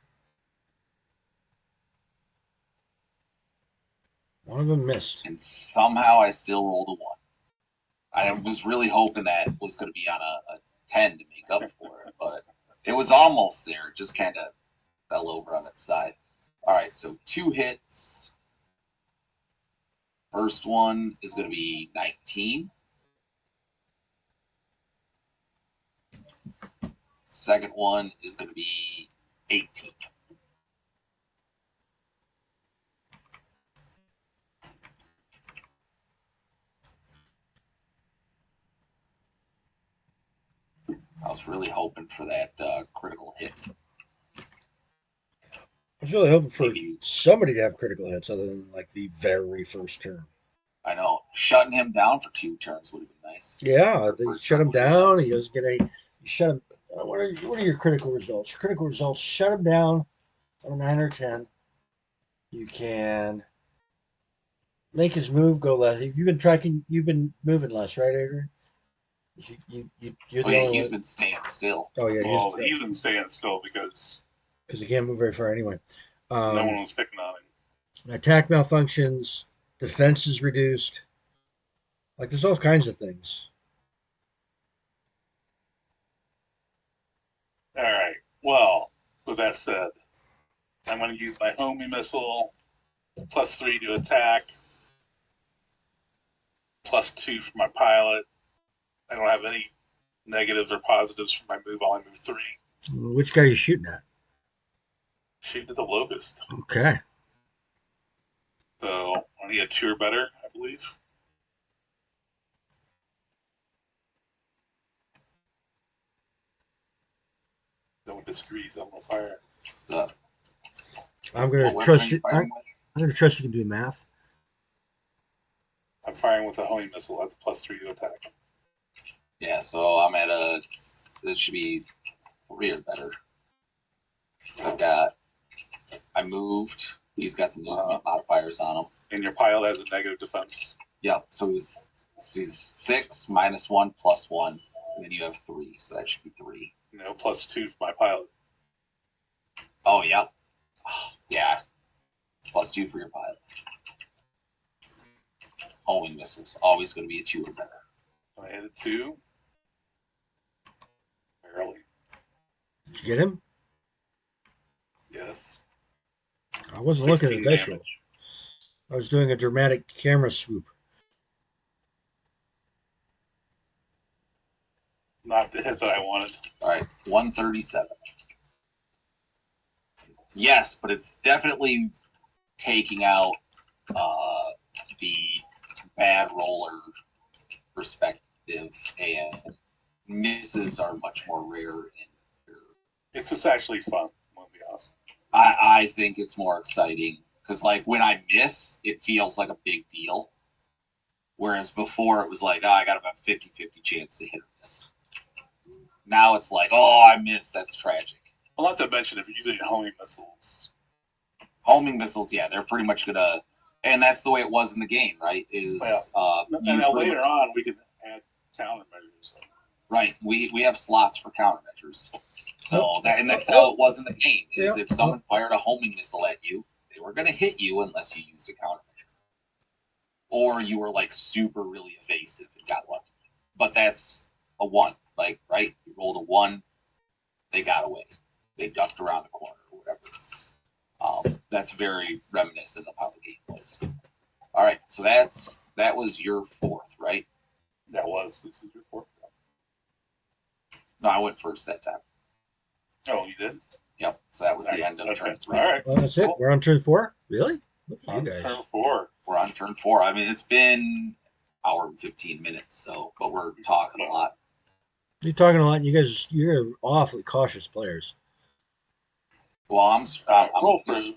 One of them missed.
And somehow I still rolled a 1. I was really hoping that was going to be on a 10 to make up for it, but it was almost there. It just kind of fell over on its side. All right, so 2 hits. First one is going to be 19. Second one is going to be 18. I was really hoping for that critical hit.
I was really hoping for somebody to have critical hits other than like the very first turn.
I know. Shutting him down for 2 turns would have been nice.
Yeah, they shut him down. He doesn't get any. You shut him. What are your critical results? Your critical results: shut him down on a 9 or 10. You can make his move go less. If you've been tracking, you've been moving less, right, Adrian? You're the only one.
He's been staying still.
Oh yeah,
Well, he's been staying still because
he can't move very far anyway.
No one was picking on him.
Attack malfunctions, defense is reduced. Like there's all kinds of things.
All right. Well, with that said, I'm going to use my homing missile, +3 to attack, +2 for my pilot. I don't have any negatives or positives for my move. I'll move 3.
Which guy are you shooting at?
Shooting at the locust.
Okay.
So I need a 2 or better, I believe. No one disagrees. I'm gonna fire.
So
I'm gonna
what
trust
weapon
you.
are you firing with?
I'm gonna trust you can do math.
I'm firing with a homing missile. That's a +3 to attack.
Yeah, so I'm at a. It should be 3 or better. So I moved. He's got the movement modifiers on him.
And your pilot has a negative defense.
Yep. So he's 6 -1 +1, and then you have 3. So that should be 3.
No, +2 for my pilot.
Oh, yep. Oh, yeah. +2 for your pilot. Homing missiles always going to be a 2 or better.
I hit a 2. Barely.
Did you get him?
Yes.
I wasn't looking at the dice roll.
damage.
I was doing a dramatic camera swoop.
Not the hit that I wanted.
All right, 137. Yes, but it's definitely taking out the bad roller perspective, and misses are much more rare.
It's just actually fun. I'm gonna be honest.
I think it's more exciting because, like, when I miss, it feels like a big deal. Whereas before, it was like, oh, I got about 50-50 chance to hit or miss. Now it's like, oh, I missed. That's tragic.
Well, not to mention if you're using homing missiles.
Homing missiles, yeah, they're pretty much gonna, and that's the way it was in the game, right? Is
and now later on we can add countermeasures.
Right, we have slots for countermeasures. So that's how it was in the game. Is if someone fired a homing missile at you, they were gonna hit you unless you used a countermeasure, or you were like super really evasive and got lucky. But that's a 1, like, right? You rolled a 1, they got away. They ducked around the corner or whatever. That's very reminiscent of how the game was. All right, so that was your 4th, right?
This is your 4th round.
No, I went first that time.
Oh, you did?
Yep. So that was the end of turn 3.
All right.
Well, that's it. We're on turn 4. Really? Look at you guys.
Turn 4.
We're on turn 4. I mean, it's been hour and 15 minutes, so but we're talking a lot.
You're talking a lot. And you're awfully cautious players.
Well, I'm
just roll for this.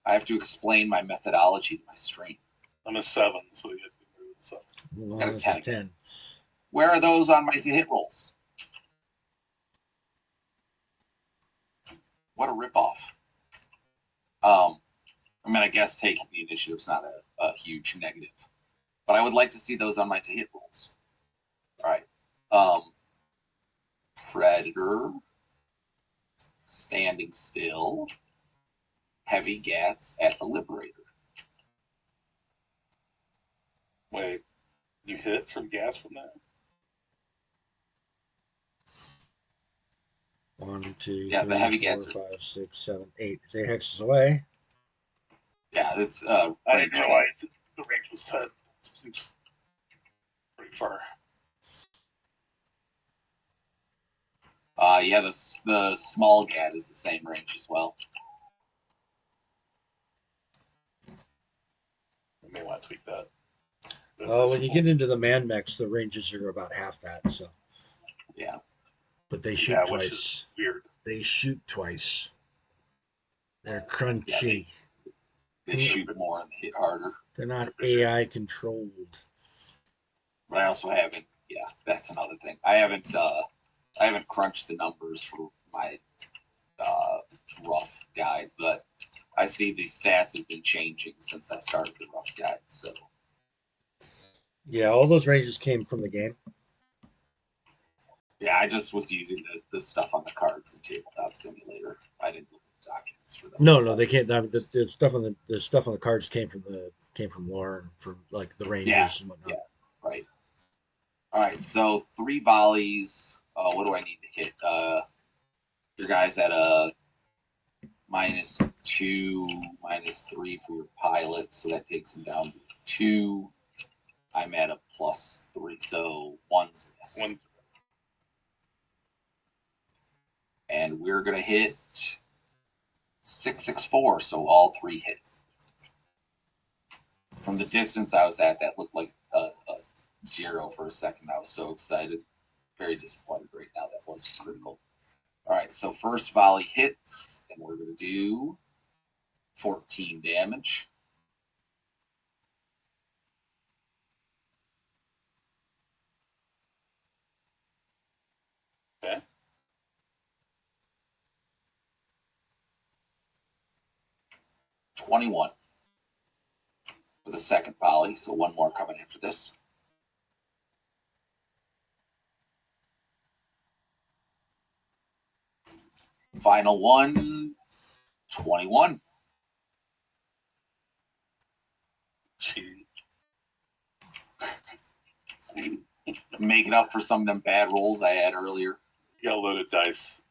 I have to explain my methodology to my stream.
I'm a 7, so you have to move the 7.
Well,
Got a
that's
10.
a 10.
Where are those on my hit rolls? What a ripoff. I mean, I guess taking the initiative is not a huge negative, but I would like to see those on my to hit rolls. All right. Predator, standing still, heavy gats at the Liberator.
Wait, you hit from gas from that?
1, 2,
Yeah,
3,
the heavy
4,
gats
5, 6, 7, 8. 8 hexes away.
Yeah, it's
I didn't realize the range was 10. It's pretty far.
Yeah, the small gat is the same range as well.
I may want to tweak that.
When you get into the man mechs, the ranges are about half that. So.
Yeah.
But they shoot twice.
Which is weird.
They shoot twice. They're crunchy.
Yeah, they shoot more and hit harder.
They're not AI controlled.
But I also haven't. Yeah, that's another thing. I haven't crunched the numbers for my rough guide, but I see the stats have been changing since I started the rough guide. So.
Yeah, all those ranges came from the game.
Yeah, I just was using the stuff on the cards in Tabletop Simulator. I didn't look at the documents for them.
No, they can't. The stuff on the cards came from lore and from like the ranges and whatnot.
Yeah, right. All right, so 3 volleys. What do I need to hit? Your guy's at a -2, -3 for your pilot, so that takes him down to 2. I'm at a +3, so 1's miss. And we're going to hit 664, so all 3 hit. From the distance I was at, that looked like a 0 for a second. I was so excited. Very disappointed right now. That was critical. All right, so first volley hits, and we're going to do 14 damage.
Okay.
$21 for the second volley, so one more coming after this. Final one, 21.
Cheating.
Making up for some of them bad rolls I had earlier.
You got loaded dice.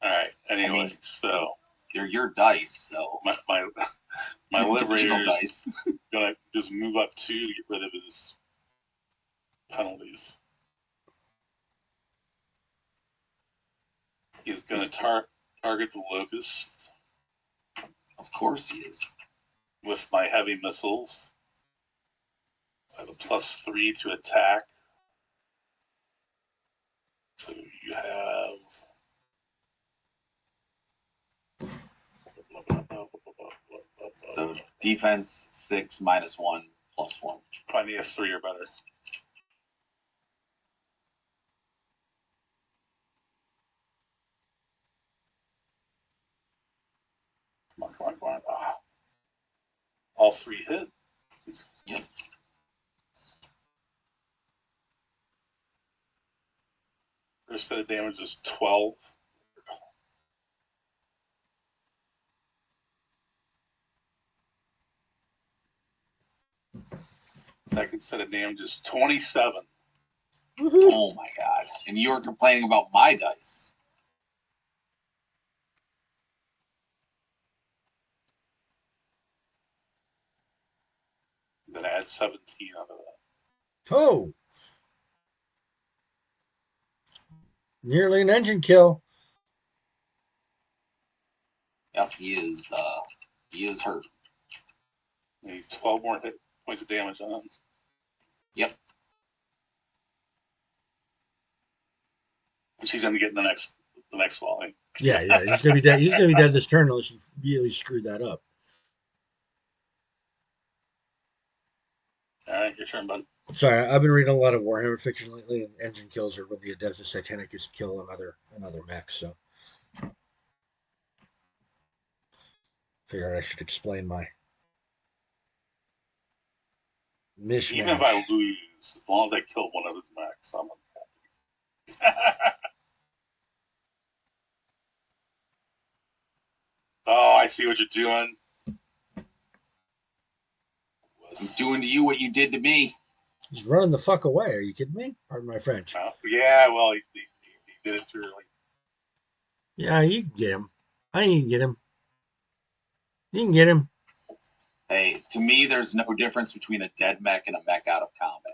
All right. Anyway, so
they're your dice, so
my liberator
dice.
Gonna just move up 2 to get rid of his penalties. He's gonna target the locust.
Of course he is.
With my heavy missiles. I have a +3 to attack. So you have
so defense 6 -1 +1.
I need a 3 or better. Come on. Ah. All 3 hit.
Yep.
First set of damage is 12. Second set of damage is 27.
Oh my god. And you were complaining about my dice.
Then add 17 out of that.
Oh! Nearly an engine kill.
Yep, he is hurt.
And he's 12 more hit points of damage on him.
Yep.
Which he's gonna get in the next volley.
Yeah, he's gonna be dead. He's gonna be dead this turn unless you really screwed that up.
All right, your turn, bud.
Sorry, I've been reading a lot of Warhammer fiction lately, and engine kills are when the Adeptus Titanicus kill another mech. So, figured I should explain my mishmash.
Even if I lose, as long as I kill one of his mechs, I'm happy. Oh, I see what you're doing.
I'm doing to you what you did to me.
He's running the fuck away. Are you kidding me? Pardon my French.
Yeah, well, he did it too early.
Yeah, you can get him. I can get him. You can get him.
Hey, to me, there's no difference between a dead mech and a mech out of combat.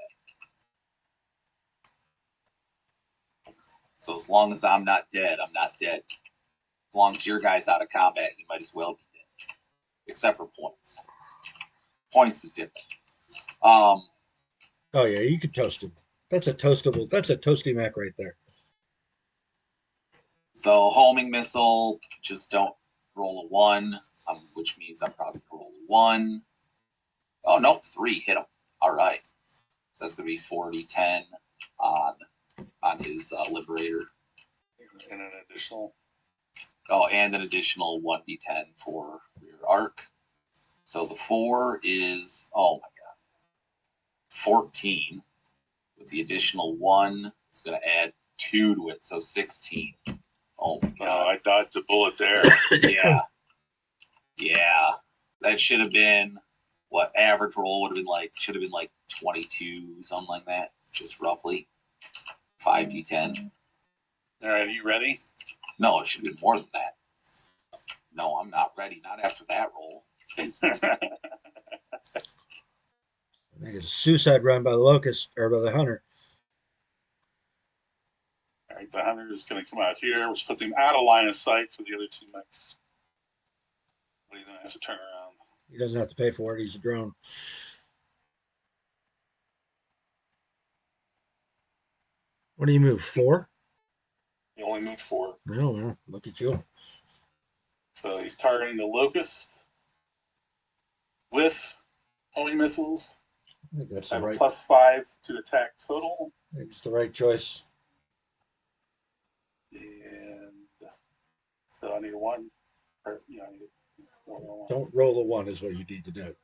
So as long as I'm not dead, I'm not dead. As long as your guy's out of combat, you might as well be dead. Except for points. Points is different.
Oh yeah, you could toast him. That's a toastable. That's a toasty mech right there.
So homing missile, just don't roll a 1, which means I'm probably gonna roll a 1. Oh no, 3 hit him. All right. So that's gonna be 40-10 on his liberator.
And an additional.
Oh, and an additional 1d10 for rear arc. So the 4 is, oh my god, 14. With the additional 1, it's going to add 2 to it, so 16. Oh my god.
Oh, I dodged a bullet there.
Yeah. That should have been, what, average roll would have been like, should have been like 22, something like that, just roughly. 5d10.
All right, are you ready?
No, it should have been more than that. No, I'm not ready. Not after that roll.
I think it's a suicide run by the locust or by the hunter.
All right, the hunter is going to come out here, which puts him out of line of sight for the other two mechs. But he then has to turn around.
He doesn't have to pay for it. He's a drone. What do you move? 4?
He only moved 4.
No, well, look at you.
So he's targeting the locust with homing missiles.
I think that's
I
the
have a
right.
+5 to attack total.
I think it's the right choice.
And so I need a 1. Or, you know, I need more than a 1.
Don't roll a 1 is what you need to do.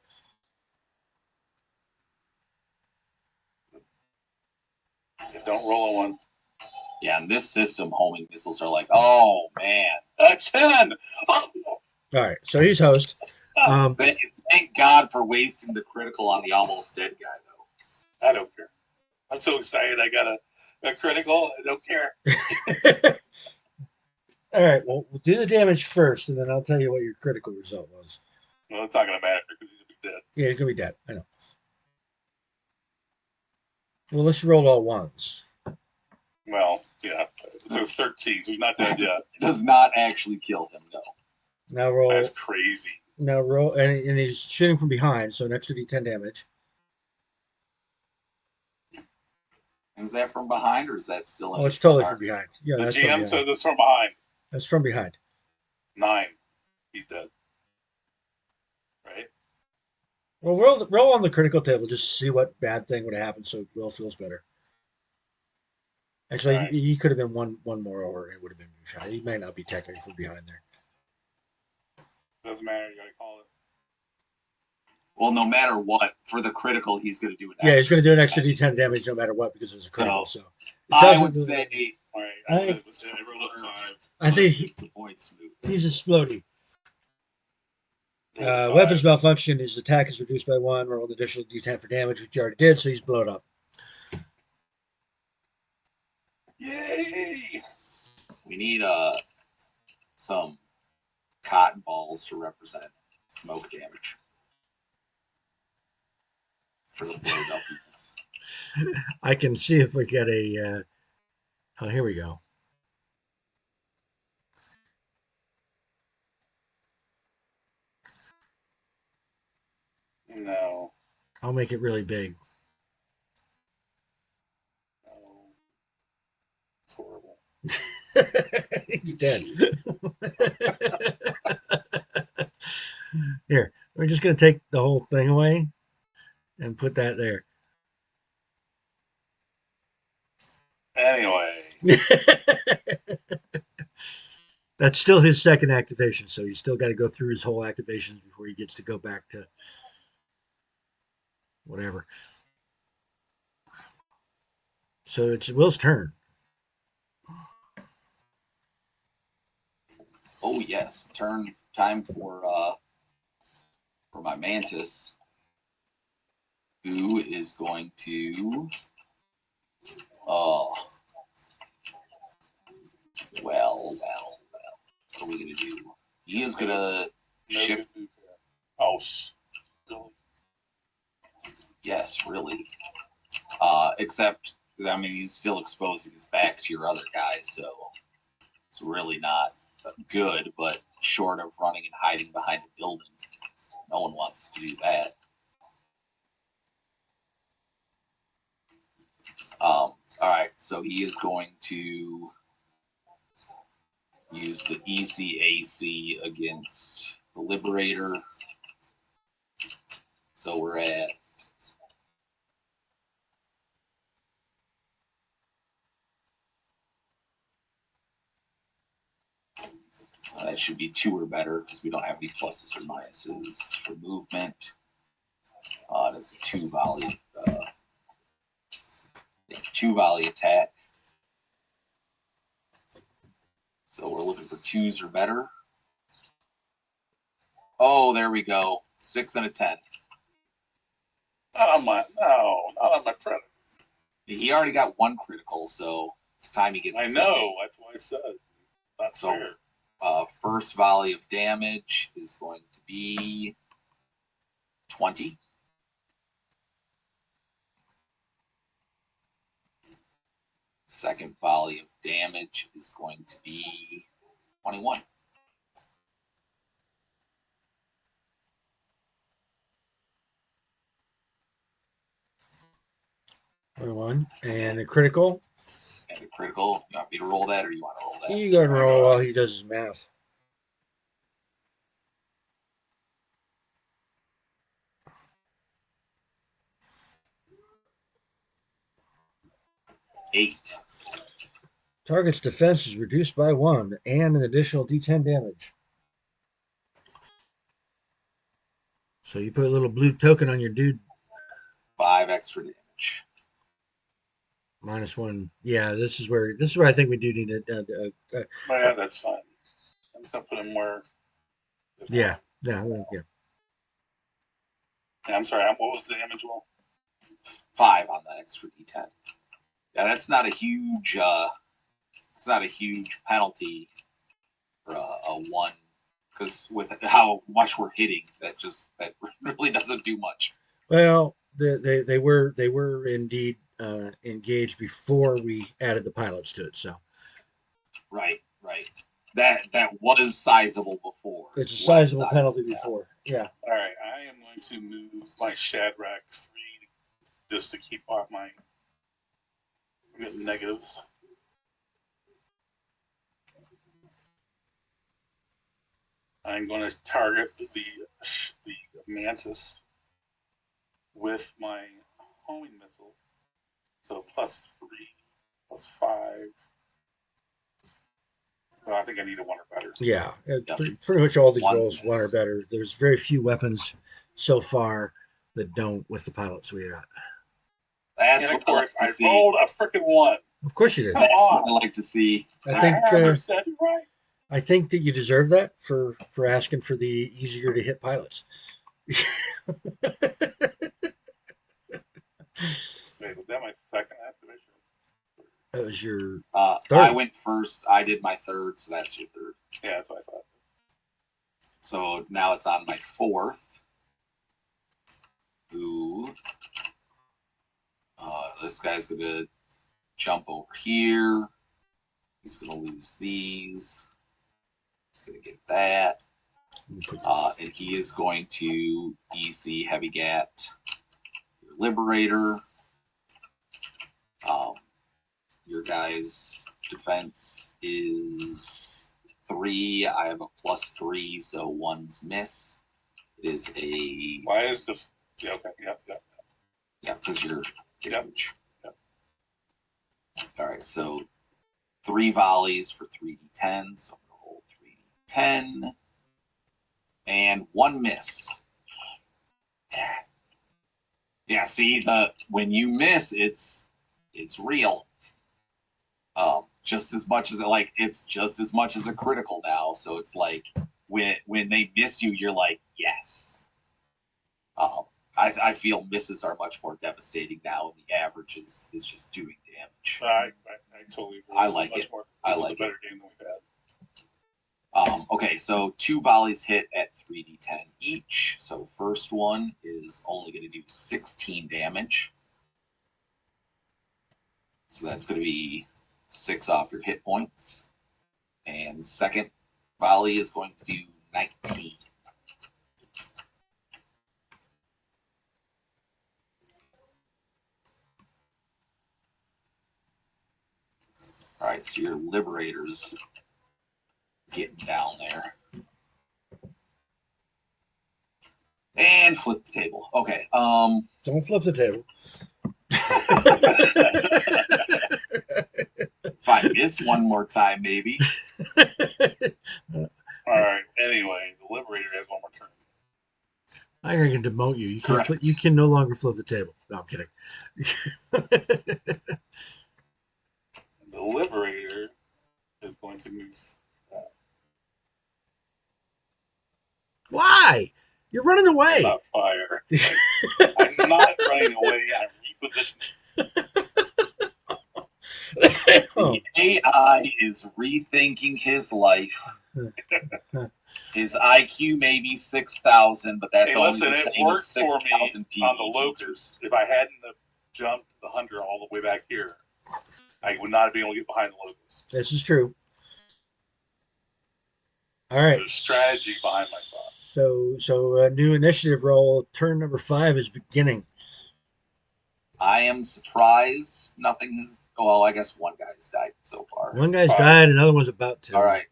Yeah, don't roll a 1.
Yeah, in this system, homing missiles are like, oh man, a 10.
All right, so he's host.
Thank God for wasting the critical on the almost dead guy, though.
I don't care. I'm so excited. I got a critical. I don't care.
All right, well, we'll do the damage first, and then I'll tell you what your critical result was.
Well, it's not going to matter because he's going to be dead.
Yeah, he's going to be dead. I know. Well, let's roll all 1s.
Well, yeah. So 13. So he's not dead yet.
It does not actually kill him, no.
Now roll.
That's crazy.
Now roll, and he's shooting from behind, so an extra d10 damage.
Is that from behind, or is that still?
Oh, it's totally from behind. Yeah,
The
that's
GM
from behind.
says it's from behind.
That's from behind.
9. He's dead. Right?
Well, roll on the critical table, just see what bad thing would happen, so Will feels better. Actually,
Right.
he could have been one more over. It would have been behind. He may not be technically from behind there.
Doesn't matter. You got to call it.
Well, no matter what, for the critical, he's going to do an
Yeah, he's going to do an extra
d10
d10 damage no matter what because it's a critical. So
I would say.
All right.
I
rolled a 5.
I think
the points move.
he's exploding.
Rolled a 5.
Weapons malfunction. His attack is reduced by 1. Roll an additional d10 for damage, which you already did, so he's blown up.
Yay!
We need some cotton balls to represent smoke damage for the blowed upness.
I can see if we get a. Oh, here we go.
No.
I'll make it really big.
No. It's horrible.
He's dead. Here, we're just going to take the whole thing away and put that there.
Anyway.
That's still his second activation, so he's still got to go through his whole activations before he gets to go back to whatever. So it's Will's turn.
Oh yes, turn time for my mantis, who is going to well. What are we gonna do? He is gonna shift.
Oh, really?
Yes, really. Except, I mean, he's still exposing his back to your other guys, so it's really not good. But short of running and hiding behind a building, no one wants to do that. All right, so he is going to use the ECAC against the Liberator. So we're at that should be 2 or better because we don't have any pluses or minuses for movement. That's a 2 volley. 2 volley attack. So we're looking for 2s or better. Oh, there we go. 6 and a 10.
Not on my predator.
He already got 1 critical, so it's time he gets.
I know. That's why I said. Not
so
fair.
First volley of damage is going to be 20. Second volley of damage is going to be 21.
And a critical.
And a critical. You want me to roll that, or you want to roll that?
You go ahead and roll while he does his math.
Eight.
Target's defense is reduced by 1 and an additional D10 damage. So you put a little blue token on your dude.
5 extra damage.
-1. Yeah, this is where I think we do need a
yeah, that's fine. I'm just gonna put him where.
Yeah.
Yeah, I'm sorry. What was the damage roll?
5 on the extra D10. Yeah, that's not a huge. It's not a huge penalty for a 1, because with how much we're hitting, that really doesn't do much.
Well, they were indeed engaged before we added the pilots to it. So
right. That was sizable before.
It's a sizable penalty before. Yeah.
All right, I am going to move my Shadrach 3 just to keep off my negatives. I'm going to target the Mantis with my homing missile. So +3, +5. Well, I think I need a 1 or better.
Yeah. Pretty much all these rolls,
miss.
1 or better. There's very few weapons so far that don't with the pilots we got.
That's what I like to see.
I rolled a freaking 1.
Of course you did.
That's what I like to see.
I think
right.
I think that you deserve that for asking for the easier to hit pilots.
Wait, was that my second activation?
That was your
third. I went first. I did my third, so that's your third.
Yeah, that's what I thought.
So now it's on my fourth. Ooh. This guy's going to jump over here. He's going to lose these. He's going to get that. And he is going to EC Heavy Gat your Liberator. Your guy's defense is 3. I have a +3, so 1's miss. It is a.
Why is this? Yeah, okay.
Yeah, because you're damage. Yep. All right, so 3 volleys for 3d10. So I'm going to roll 3d10. And 1 miss. Yeah, see, when you miss, it's real. Just as much as it's just as much as a critical now. So it's like when they miss you, you're like, yes. I feel misses are much more devastating now, and the average is just doing damage.
I totally agree.
I like it. I like
it. Better game than we've had.
Okay, so 2 volleys hit at 3d10 each. So first one is only going to do 16 damage. So that's going to be 6 off your hit points. And the second volley is going to do 19. All right, so your Liberator's getting down there. And flip the table. Okay.
Don't flip the table.
If I miss one more time, maybe.
All right. Anyway, the Liberator has 1 more turn.
I can demote you. You can no longer flip the table. No, I'm kidding.
The Liberator is going to move.
Why? You're running away.
About fire. I'm not running away. I'm repositioning.
The AI is rethinking his life. His IQ may be 6,000, but that's only the same as 6,000 PV
on the Locust. If I hadn't jumped the 100 all the way back here, I would not be able to get behind the logos.
This is true. All right.
There's strategy behind my thought.
So a new initiative roll. Turn number 5 is beginning.
I am surprised nothing has. Well, I guess one guy's died so far.
One guy's died, another one's about to.
All right.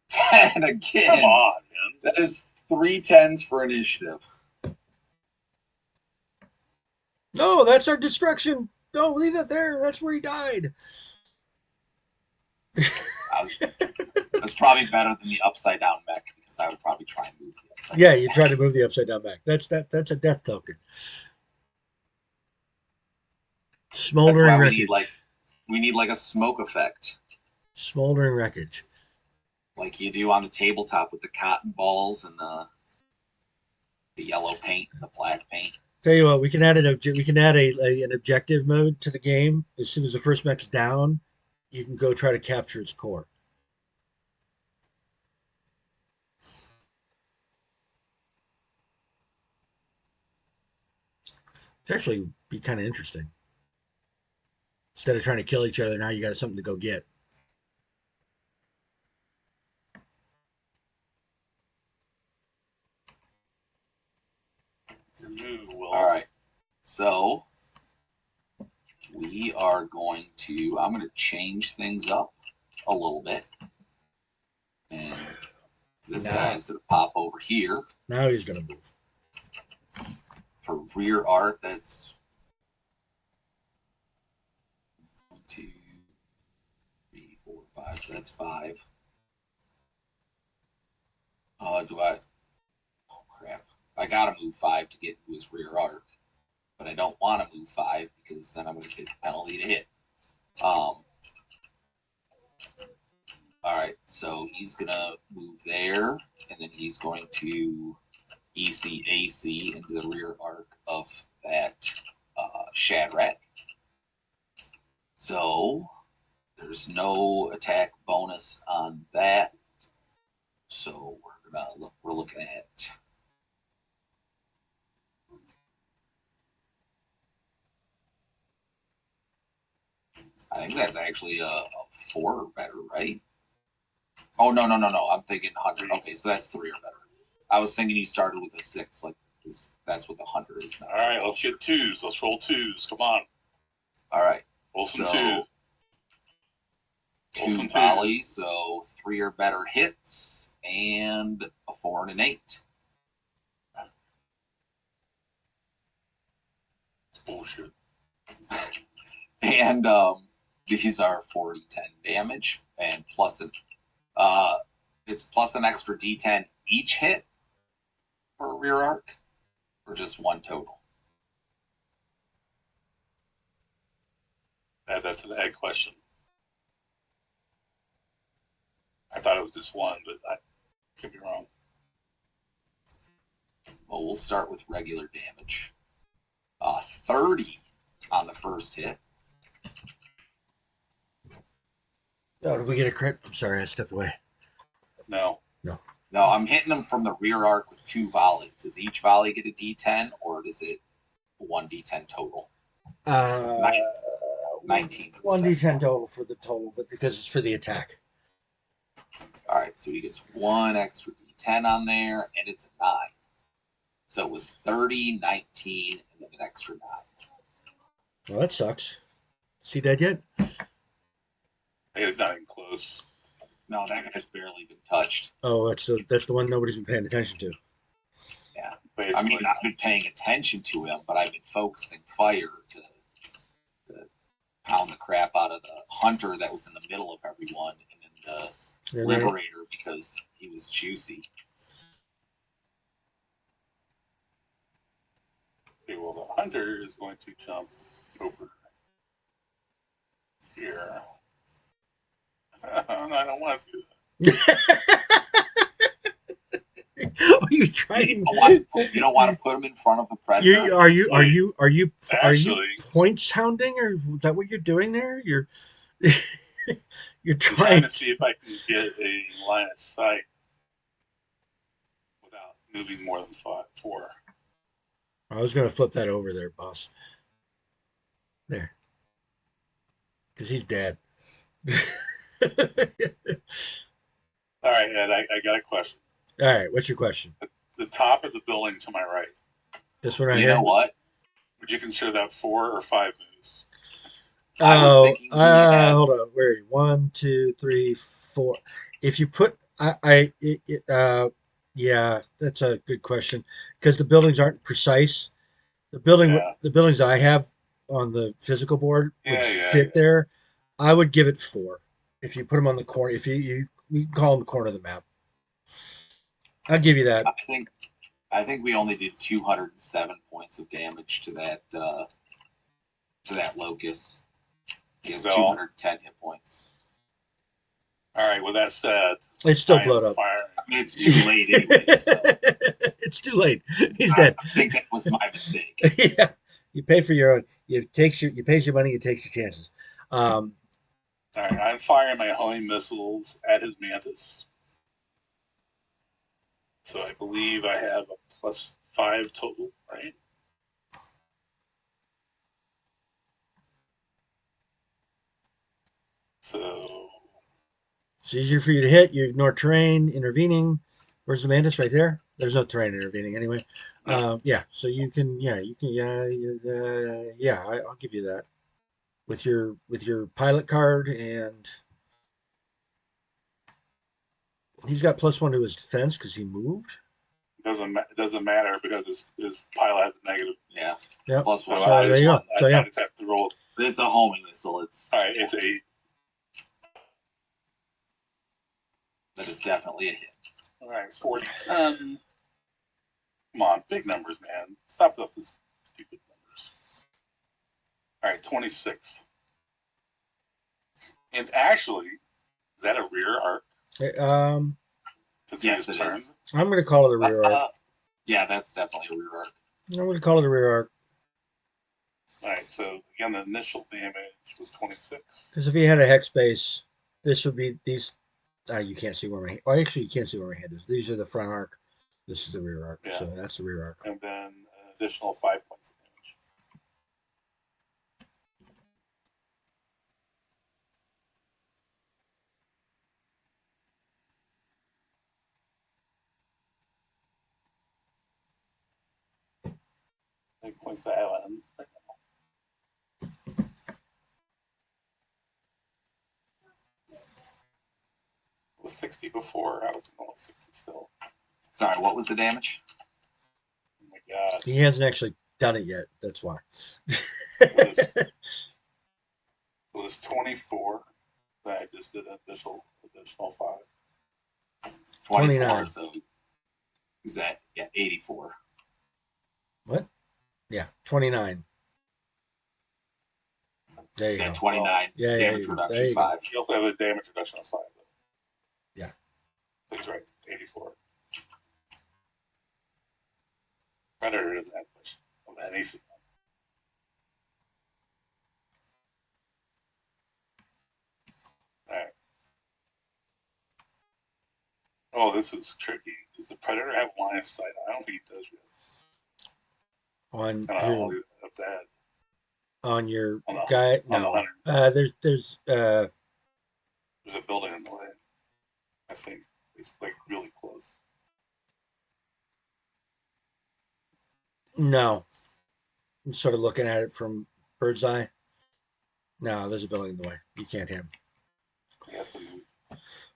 10 again.
Come on, man.
That is 3 10s for initiative.
No, that's our destruction. No, leave it there. That's where he died.
That's probably better than the upside down mech because I would probably try and move the upside
Yeah,
down
you
mech.
try to move the upside down back. That's a death token. Smoldering wreckage.
We need like a smoke effect.
Smoldering wreckage.
Like you do on the tabletop with the cotton balls and the yellow paint and the black paint.
Tell you what, we can add an objective mode to the game. As soon as the first mech's down, you can go try to capture its core. It's actually be kind of interesting. Instead of trying to kill each other, now you got something to go get.
All right. So we are going to, I'm going to change things up a little bit. And this guy's going to pop over here.
Now he's going to move.
For rear arc, that's 1, 2, 3, 4, 5. So that's 5. Oh crap. I got to move 5 to get to his rear arc. But I don't want to move 5 because then I'm going to get a penalty to hit. All right, so he's going to move there, and then he's going to ECAC into the rear arc of that Shadrat. So there's no attack bonus on that. So we're looking at I think that's actually a 4 or better, right? Oh no! I'm thinking 100. Okay, so that's 3 or better. I was thinking he started with a 6, like that's what the 100 is now.
All right, let's get 2s. Let's roll 2s. Come on.
All right.
Roll some 2.
2 volleys, so 3 or better hits, and a 4 and an 8.
It's bullshit.
And these are 40-10 damage, and it's plus an extra D10 each hit for rear arc, or just 1 total?
That's an egg question. I thought it was just 1, but I could be wrong.
Well, we'll start with regular damage. 30 on the first hit.
Oh, did we get a crit? I'm sorry, I stepped away.
No,
I'm hitting them from the rear arc with 2 volleys. Does each volley get a D10, or does it 1 D10 total? 19.
1 D10 total for the total, but because it's for the attack.
All right, so he gets 1 extra D10 on there, and it's a 9. So it was 30, 19, and then an extra 9.
Well, that sucks. Is he dead yet?
it's not even close.
No, that guy's barely been touched.
Oh, that's the one nobody's been paying attention to.
Yeah,
Basically.
I mean, I've been paying attention to him, but I've been focusing fire to pound the crap out of the hunter that was in the middle of everyone, and then the liberator because he was juicy.
Okay, well, the hunter is going to jump over here. I don't want to do
that. Are you trying?
You don't want to put him in front of the predator.
Are you points hounding, or is that what you're doing there? You're
trying to see if I can get a line of sight without moving more than 4.
I was going to flip that over there, boss. There. because he's dead.
All right, Ed, I got a question.
All right, what's your question?
The top of the building to my right,
This one right
You
here.
know what?
would you consider that 4 or 5 moves?
I was thinking he had-
hold on. Where are you? 1, 2, 3, 4. If you put, yeah, that's a good question because the buildings aren't precise.
Yeah.
The buildings that I have on the physical board would
Yeah.
fit there. I would give it 4 if you put them on the corner. If you can call them the corner of the map. I'll give you that.
I think we only did 207 points of damage to that locus. He has
So-
210 hit points.
All right, with that said,
It's still
I am
blowed up.
firing.
I mean, it's too late anyway. So
It's too late. He's dead.
I think that was my mistake.
Yeah, you pay for your own. You pay your money. You take your chances.
All right, I'm firing my homing missiles at his mantis. So I believe I have a +5 total, right? So
It's easier for you to hit. You ignore terrain intervening. Where's the mantis? Right there. There's no terrain intervening anyway. Yeah. So you can. Yeah. You can. Yeah. I'll give you that with your pilot card, and he's got +1 to his defense because he moved.
it doesn't matter because his pilot has a negative.
Yeah.
Yeah.
Plus
So
one.
So there you go. So
I
yeah.
just have to roll.
It's a homing missile.
All right, it's 8.
That is definitely a hit.
All right, 40, 10. Come on, big numbers, man. Stop with this stupid numbers. All right, 26. And actually, is that a rear arc?
Yes, it is.
I'm going to call it a rear arc.
Yeah, that's definitely a rear arc.
I'm going to call it a rear arc
All right, so again, the initial damage was 26.
because if he had a hex base, this would be these. You can't see where my. Well, actually, you can't see where my head is. These are the front arc. This is the rear arc.
Yeah.
So that's the rear arc.
And then an additional 5 points of damage. Big points to island. It was 60 before. I was going 60 still.
Sorry, what was the damage?
Oh my god.
He hasn't actually done it yet. That's why.
It was 24. Then I just did an additional 5.
24.
29.
So is that 84?
What? Yeah, 29. There you
Yeah,
go.
29
Yeah,
damage
there
reduction
you go.
5.
You also have a damage reduction of 5. Though.
Yeah.
He's right. 84. Predator doesn't have much of anything. All right. Oh, this is tricky. Does the Predator have line of sight? I don't think he does yet.
On
I don't know
who?
if that.
On your
On the-
guy?
on the
No.
hunter.
There's
There's a building in the way. I think it's like really close.
no. I'm sort of looking at it from bird's eye. No, there's a building in the way. You can't hit him.
He has to move.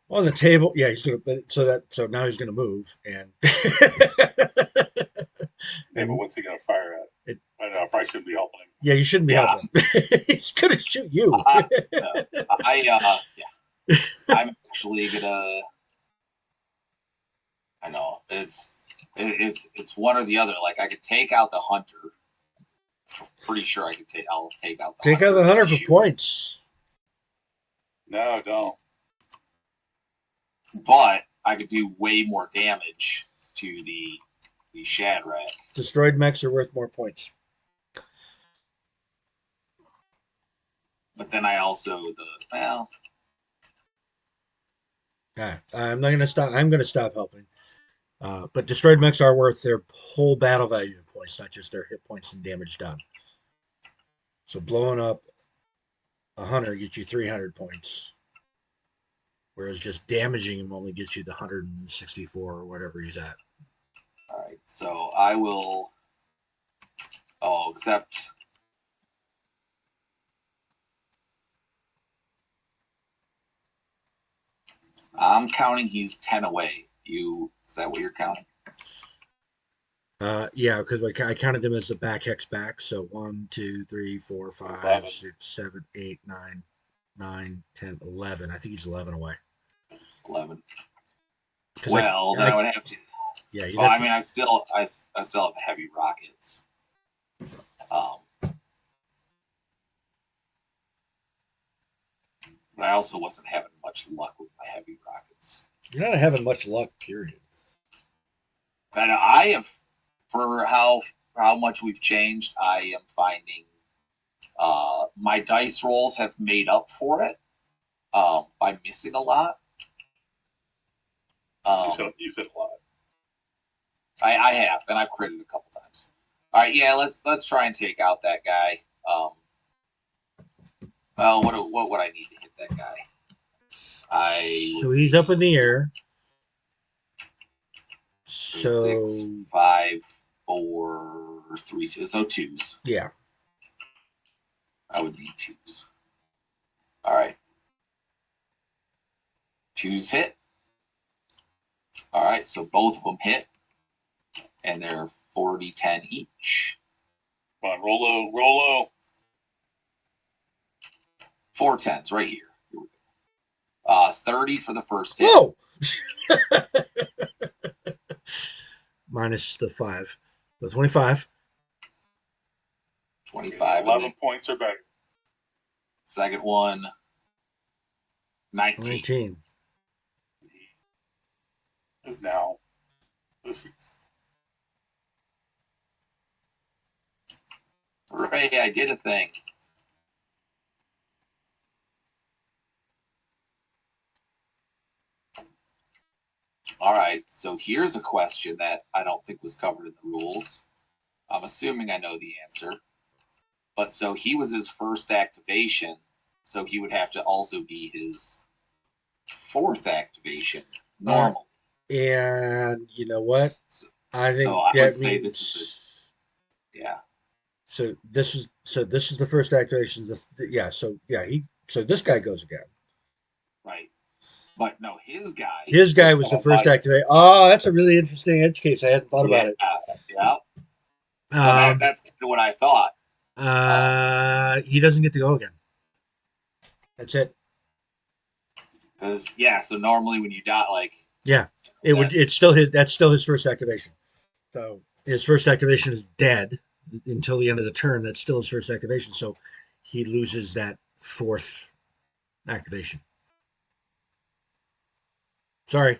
On the table, yeah, he's gonna. So now he's gonna move, and
Yeah, but what's he gonna fire at? I don't know. I probably shouldn't be helping him.
yeah, you shouldn't be
Yeah.
helping him. He's gonna shoot you.
I'm actually gonna. I know it's one or the other. Like I could take out the hunter. Pretty sure I could take. I'll take out the
Take out the hunter for
Shoot.
points.
No, don't.
But I could do way more damage to the Shadrach.
Destroyed mechs are worth more points.
But then I also
I'm not gonna stop. I'm gonna stop helping. But destroyed mechs are worth their whole battle value in points, not just their hit points and damage done. So blowing up a hunter gets you 300 points, whereas just damaging him only gets you the 164 or whatever he's at.
All right, so I will. Oh, except. I'm counting he's 10 away. Is that what you're counting?
Yeah, because I counted them as the back hex back. So 1, 2, 3, 4, 5,
11.
6, 7, 8, 9, 10, 11. I think he's 11 away.
11.
'Cause
Well, then I would have to.
Yeah,
Well, I mean, I still have the heavy rockets. But I also wasn't having much luck with my heavy rockets.
You're not having much luck, period.
And I have, for how much we've changed, I am finding my dice rolls have made up for it by missing a lot.
You hit a lot.
I have, and I've critted a couple times. All right, yeah, let's try and take out that guy. What would I need to hit that guy?
So he's up in the air. So
6, 5, 4, 3, 2. So 2s.
Yeah.
I would need 2s. All right. 2s hit. All right, so both of them hit. And they're 40-10 each.
Come on, roll low.
4 10s right here. Here we go. 30 for the first hit.
Whoa! Minus the 5. So 25.
25.
11 points or better.
Second one, 19.
19.
He is now deceased.
Hooray, I did a thing. All right, so here's a question that I don't think was covered in the rules. I'm assuming I know the answer. But so he was his first activation, so he would have to also be his fourth activation normally.
And you know what?
So,
I think
so I
that
would say
means,
this is yeah.
So this is the first activation. So this guy goes again.
Right. But no, his guy.
His guy was the first activate. Oh, that's a really interesting edge case. I hadn't thought about it.
Yeah. So that's kind of what I thought.
He doesn't get to go again. That's it.
Because so normally when you die,
It's still his. That's still his first activation. So his first activation is dead until the end of the turn. That's still his first activation. So he loses that fourth activation. Sorry.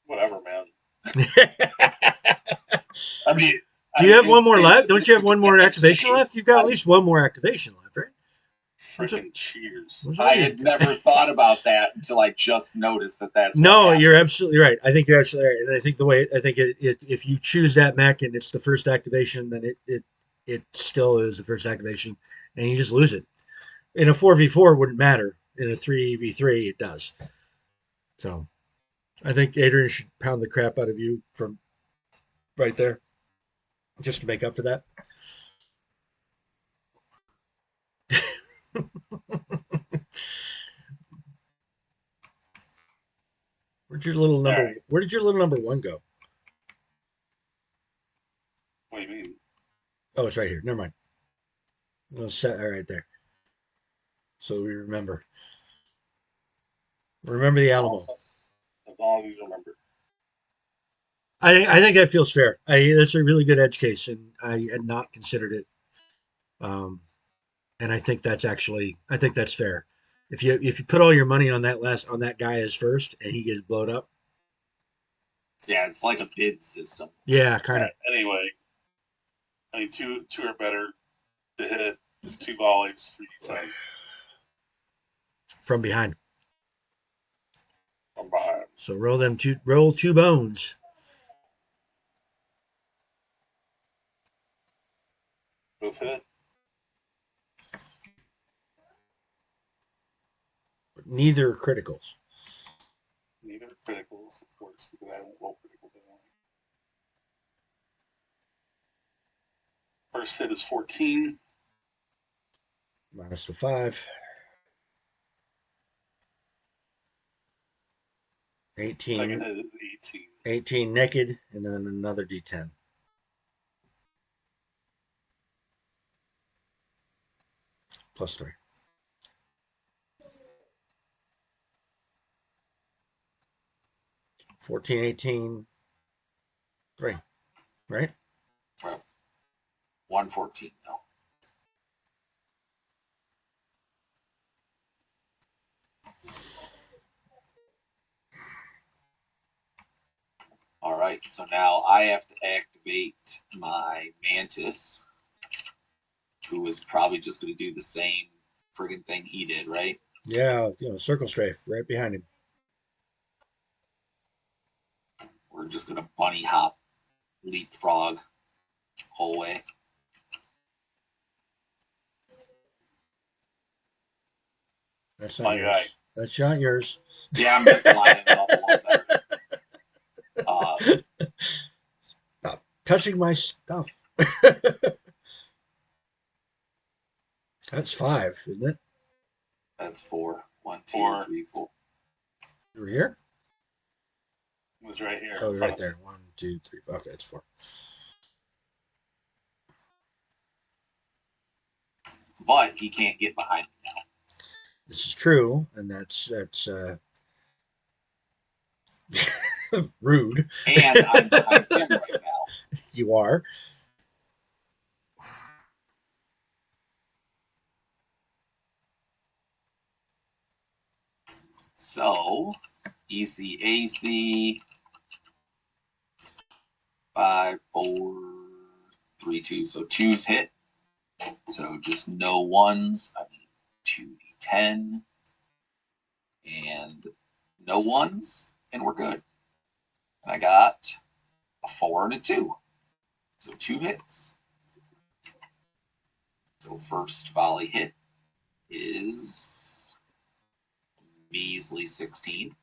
Whatever, man.
I mean,
do you have one more left? Don't you have one more activation left? You've got at least one more activation left, right?
Freaking cheers.
I had never thought about that until I just noticed that's
no, you're absolutely right. I think you're absolutely right. And I think if you choose that mech and it's the first activation, then it still is the first activation and you just lose it. In a 4v4 it wouldn't matter. In a 3v3 it does. So I think Adrian should pound the crap out of you from right there just to make up for that. Where did your little number 1 go?
What do you mean?
Oh, it's right here. Never mind. We'll set right there. So we remember. Remember the Alamo.
As long as you remember.
I think that feels fair. That's a really good edge case, and I had not considered it. And I think that's fair. If you put all your money on that guy as first, and he gets blown up.
Yeah, it's like a bid system.
Yeah, kind of.
Anyway, I mean, two or better to hit. Just 2 volleys, 3d10.
From behind.
From behind.
So roll 2 bones.
Both hit.
Neither criticals.
Neither criticals, of course, because I don't roll criticals anyway. First hit is 14.
Minus the 5. 18.
Second hit is 18.
18 naked, and then another D10. Plus 3. 14, 18, 3. Right?
114 now. All right, so now I have to activate my Mantis, who is probably just going to do the same friggin' thing he did, right?
Yeah, circle strafe right behind him.
We're just going to bunny hop, leapfrog, whole way.
That's not yours.
Guy.
That's not yours.
Yeah, I'm just lining it up a little better.
Stop touching my stuff. That's 5, isn't it?
That's 4. 1, 2,
4.
3, 4.
You were here?
It was right here.
Oh, right there. 1, 2, 3, 4. Okay, it's 4.
But he can't get behind me now.
This is true, and that's rude.
And I'm behind him right now.
You are.
So, ECAC 5, 4, 3, 2. So 2's hit. So just no 1s. I need 2d10 and no 1s, and we're good. And I got a 4 and a 2. So 2 hits. So first volley hit is measly 16.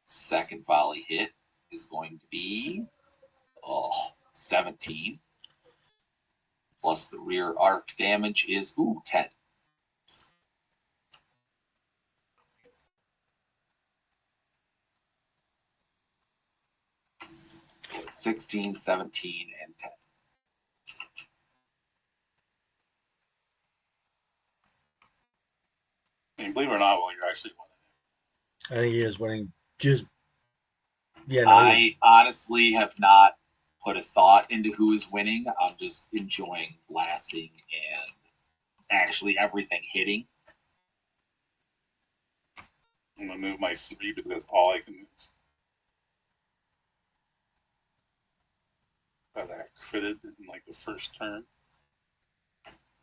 Second volley hit is going to be 17. Plus the rear arc damage is 10. 16, 17, and 10.
And believe it or not, well, you're actually winning.
I think he is winning. Just
I honestly have not put a thought into who is winning. I'm just enjoying blasting and actually everything hitting.
I'm gonna move my 3 because that's all I can move. But I critted in like the first turn.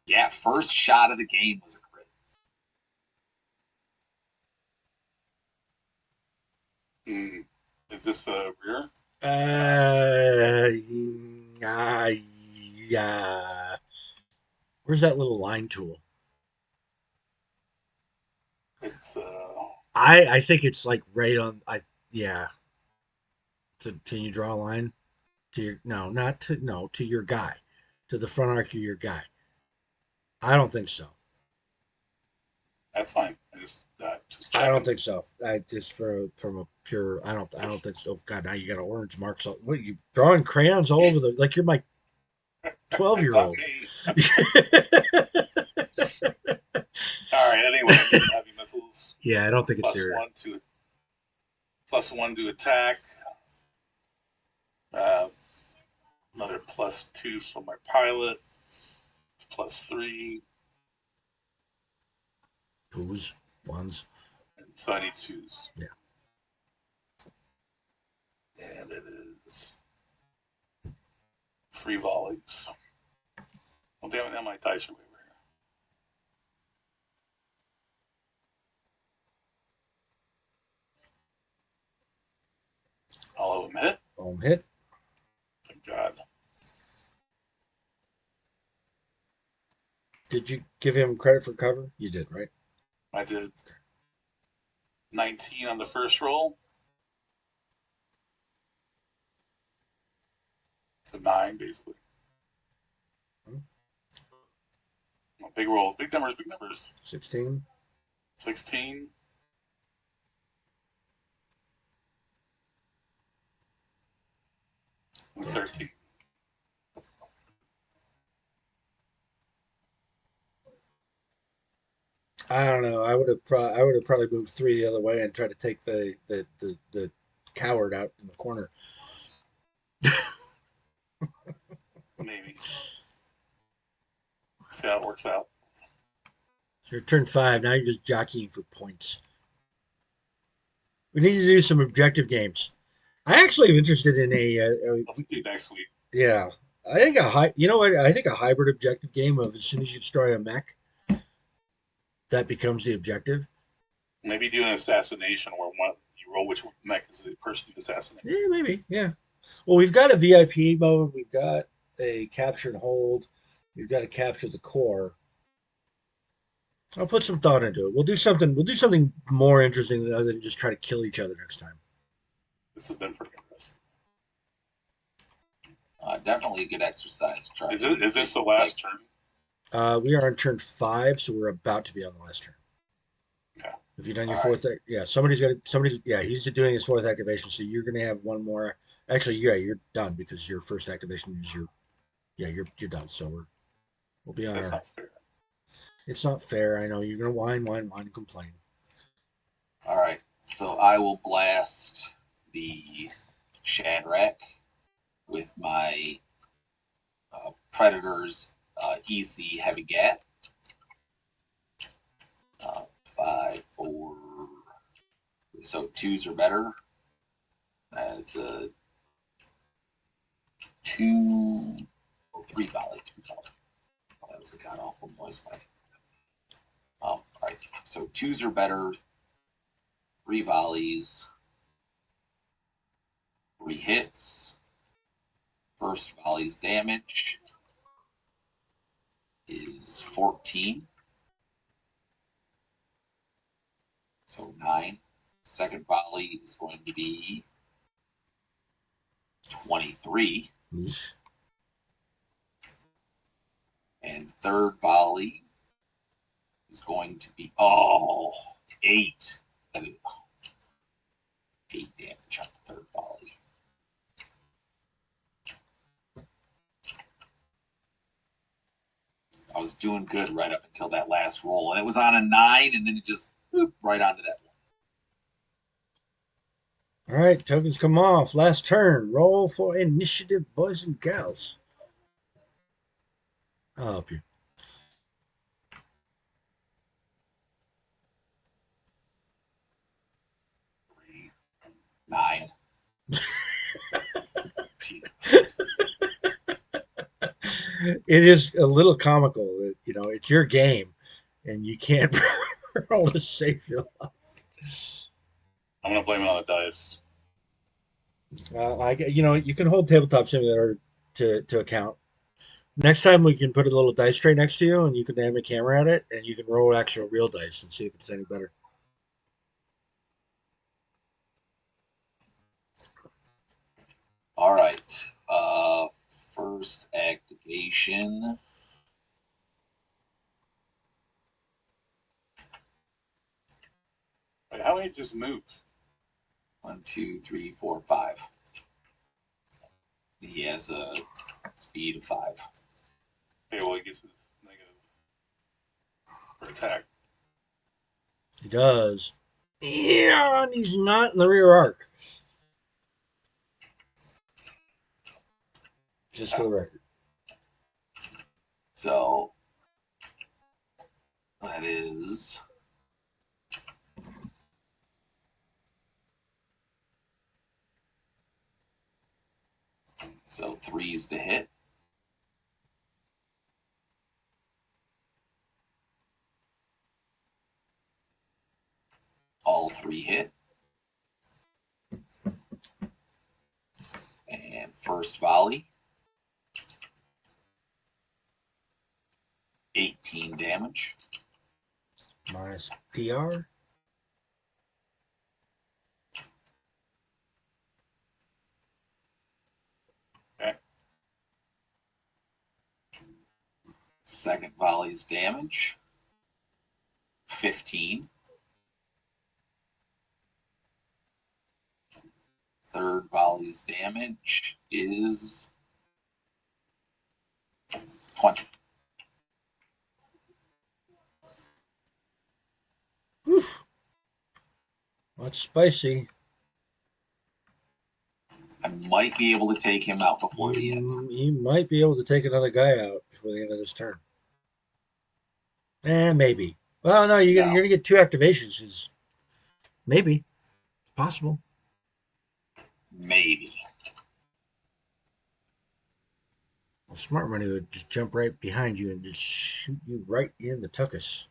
Yeah, first shot of the game was a crit.
Is this a rear?
Yeah. Where's that little line tool?
It's
I think it's like right on. Yeah. Can you draw a line to your to your guy, to the front arc of your guy? I don't think so.
that's fine.
I don't think so. I just from a pure. I don't think so. God, now you got orange marks. What are you drawing crayons all over the? Like you're my 12-year-old.
All right. Anyway, heavy missiles.
Yeah, I don't think it's
plus
your.
Plus 1 to attack. Another +2 from my pilot. +3.
Twos, ones.
So I need 2s.
Yeah.
And it is 3 volleys. Well, damn it, now my dice are way over here. All of them hit.
All of them hit.
Thank God.
Did you give him credit for cover? You did, right?
I did 19 on the first roll. So 9, basically. Big roll. Big numbers, big numbers.
16.
16. And 13.
I don't know. I would have probably moved 3 the other way and tried to take the coward out in the corner.
Maybe. See how it works out.
So you're turn 5. Now you're just jockeying for points. We need to do some objective games. I actually am interested in
I'll do next week.
yeah. I think you know what? I think a hybrid objective game of as soon as you destroy a mech, that becomes the objective.
Maybe do an assassination where you roll which mech is the person you assassinate.
Yeah, maybe. Yeah. Well, we've got a VIP mode. We've got a capture and hold. We've got to capture the core. I'll put some thought into it. We'll do something. We'll do something more interesting other than just try to kill each other next time.
This has been pretty interesting.
Definitely a good exercise.
Is this the last turn?
We are on turn 5, so we're about to be on the last turn.
Okay.
If you've done your fourth, yeah, he's doing his 4th activation, so you're gonna have one more. Actually, yeah, you're done because your first activation is you're done. So we'll be on
That's
our.
not fair.
It's not fair. I know you're gonna whine, and complain.
All right, so I will blast the Shadrach with my Predator's easy heavy gat. 5, 4. So 2s are better. That's a 2, 3 volley. 3 volley. Oh, that was a god awful noise. All right. So 2s are better. 3 volleys. 3 hits. First volley's damage is 14. So 9. Second volley is going to be 23. And third volley is going to be 8. 8 damage on the third volley. I was doing good right up until that last roll, and it was on a 9, and then it just right onto that one.
All right, tokens come off. Last turn. Roll for initiative, boys and gals. I'll help you.
Nine.
It is a little comical that it's your game, and you can't roll to save your life.
I'm gonna blame it on the dice.
You can hold Tabletop Simulator to account. Next time we can put a little dice tray next to you, and you can aim a camera at it, and you can roll actual real dice and see if it's any better.
All right. First activation.
Wait, how many just moved?
1, 2, 3, 4, 5. He has a speed of 5.
Okay, well, he gets his negative for attack.
He does. Yeah, and he's not in the rear arc. Just for the record.
So that is so 3s to hit. All 3 hit. And first volley 18 damage.
Minus PR.
Okay.
Second volley's damage. 15. Third volley's damage is 20.
Whew. That's spicy.
I might be able to take him out before the end.
You might be able to take another guy out before the end of this turn. Maybe. Well, no, you're gonna get 2 activations. Maybe. It's possible.
Maybe.
Well, smart money would just jump right behind you and just shoot you right in the tuchus.